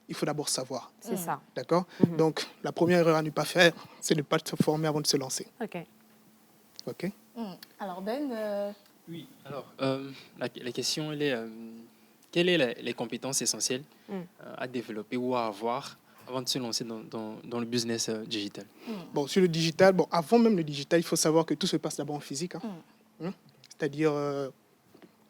il faut d'abord savoir. C'est ça. D'accord. Donc, la première erreur à ne pas faire, c'est de ne pas se former avant de se lancer. OK. Alors, Ben Oui, alors, la question, elle est quelles sont les compétences essentielles à développer ou à avoir avant de se lancer dans le business digital? Bon, sur le digital, avant même le digital, il faut savoir que tout se passe d'abord en physique. C'est-à-dire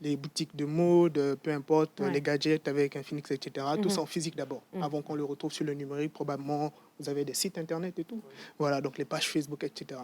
les boutiques de mode, peu importe, les gadgets avec Infinix, etc. Tout ça en physique d'abord. Avant qu'on le retrouve sur le numérique, probablement, vous avez des sites Internet et tout. Voilà, donc les pages Facebook, etc.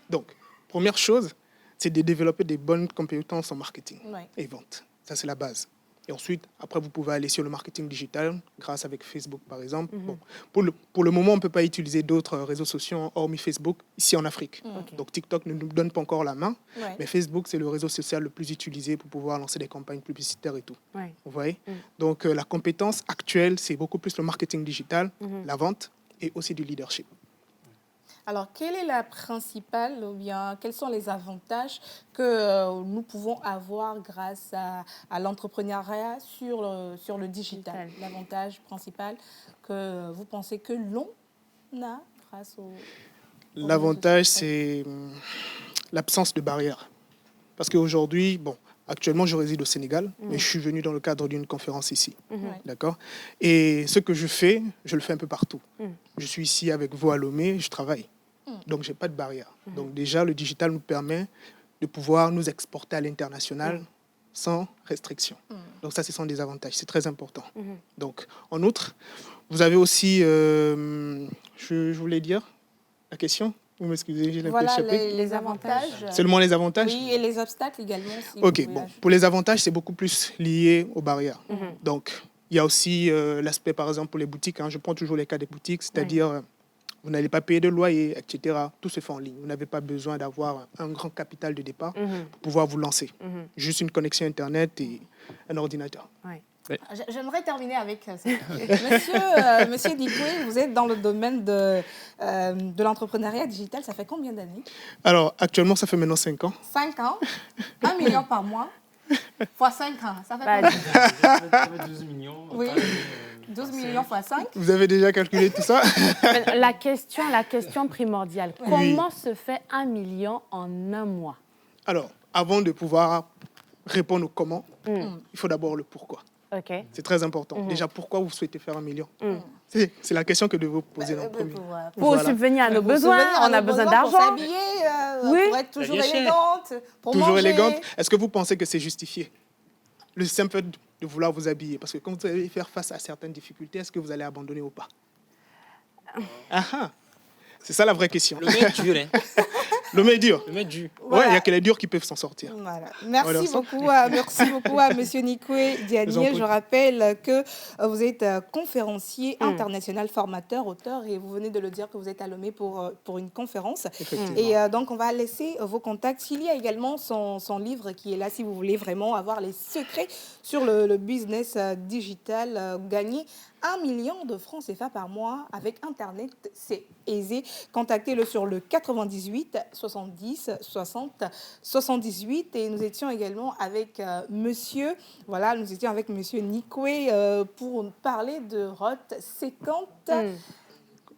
Donc, première chose, c'est de développer des bonnes compétences en marketing et vente. Ça, c'est la base. Et ensuite, après, vous pouvez aller sur le marketing digital, grâce avec Facebook, par exemple. Bon, pour le moment, on ne peut pas utiliser d'autres réseaux sociaux hormis Facebook, ici en Afrique. Donc, TikTok ne nous donne pas encore la main, mais Facebook, c'est le réseau social le plus utilisé pour pouvoir lancer des campagnes publicitaires et tout. Vous voyez? Donc, la compétence actuelle, c'est beaucoup plus le marketing digital, la vente et aussi du leadership. Alors, quelle est la principale, ou bien quels sont les avantages que nous pouvons avoir grâce à l'entrepreneuriat sur le digital? L'avantage principal que vous pensez que l'on a grâce au... L'avantage, c'est l'absence de barrières. Parce qu'aujourd'hui, actuellement, je réside au Sénégal, mais je suis venu dans le cadre d'une conférence ici. D'accord? Et ce que je fais, je le fais un peu partout. Je suis ici avec vous à Lomé, je travaille. Donc, je n'ai pas de barrière. Donc, déjà, le digital nous permet de pouvoir nous exporter à l'international sans restriction. Donc, ça, ce sont des avantages. C'est très important. Donc, en outre, vous avez aussi, je voulais dire, la question. Vous m'excusez, j'ai Voilà, échappé. les avantages. Seulement les avantages? Oui, et les obstacles également. Si OK, pour les avantages, c'est beaucoup plus lié aux barrières. Donc, il y a aussi l'aspect, par exemple, pour les boutiques. Je prends toujours les cas des boutiques, c'est-à-dire vous n'allez pas payer de loyer, etc. Tout se fait en ligne. Vous n'avez pas besoin d'avoir un grand capital de départ pour pouvoir vous lancer. Juste une connexion Internet et un ordinateur. J'aimerais terminer avec ça. Monsieur Nikwe, vous êtes dans le domaine de l'entrepreneuriat digital. Ça fait combien d'années? Alors, actuellement, ça fait maintenant 5 ans. 5 ans? 1 million par mois fois 5 ans. Ça fait combien? 12 millions. Oui. 12 millions fois 5. Vous avez déjà calculé tout ça? La question primordiale, comment se fait 1 million en un mois? Alors, avant de pouvoir répondre au comment, il faut d'abord le pourquoi. C'est très important. Déjà, pourquoi vous souhaitez faire 1 million? C'est la question que devez vous poser en premier. Pour subvenir à nos besoins, on a besoin d'argent. Pour s'habiller, pour être toujours élégante, pour manger. Toujours élégante. Est-ce que vous pensez que c'est justifié? Le simple fait de vouloir vous habiller. Parce que quand vous allez faire face à certaines difficultés, est-ce que vous allez abandonner ou pas? C'est ça la vraie question. Le mec dur, hein. Le mec dur. Le mec dur. Ouais, il y a que les durs qui peuvent s'en sortir. Voilà. Merci beaucoup à Monsieur Nikwe Dianier. Je rappelle que vous êtes conférencier international, formateur, auteur, et vous venez de le dire que vous êtes à Lomé pour une conférence. Et donc, on va laisser vos contacts. Il y a également son livre qui est là si vous voulez vraiment avoir les secrets sur le business digital, gagner 1 million de francs CFA par mois avec Internet, c'est aisé. Contactez-le sur le 98 70 60 78. Et nous étions également avec monsieur Nikwe pour parler de Hot 50.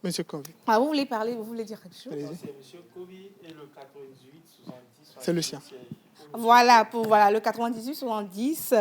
Monsieur Kobe. Ah, vous voulez parler, vous voulez dire quelque chose? Allez-y. C'est M. Kobe et le 98, 70. C'est le sien. Voilà, voilà, le 98, 70,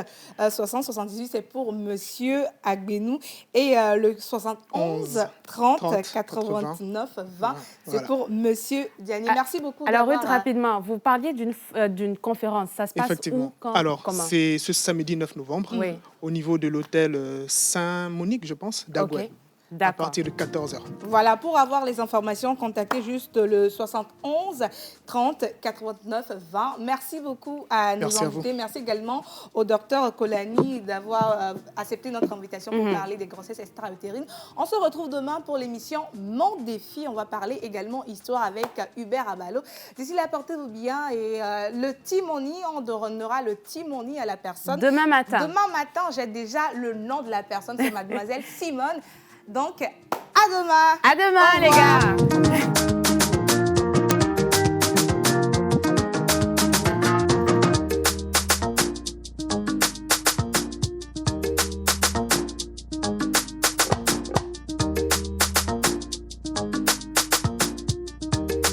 60, 78, c'est pour Monsieur Agbenou. Et le 71, 30, 89, 20, c'est voilà. pour Monsieur Diani. Merci beaucoup. Alors, Ruth, d'avoir, rapidement, vous parliez d'une conférence. Ça se passe Effectivement. où, quand, Alors, comment? c'est ce samedi 9 novembre, Oui. au niveau de l'hôtel Saint-Monique, je pense, d'Agouet, Ok. à D'accord. partir de 14h. Voilà, pour avoir les informations, contactez juste le 71 30 89 20. Merci beaucoup à nos Merci à vous. invités. Merci également au docteur Kolani d'avoir accepté notre invitation pour parler des grossesses extra-utérines. On se retrouve demain pour l'émission Mon Défi. On va parler également histoire avec Hubert Abalo. D'ici là, portez-vous bien et le Timoni, on donnera le Timoni à la personne. Demain matin. Demain matin, j'ai déjà le nom de la personne, c'est mademoiselle Simone. Donc, à demain. À demain, Au les revoir. gars.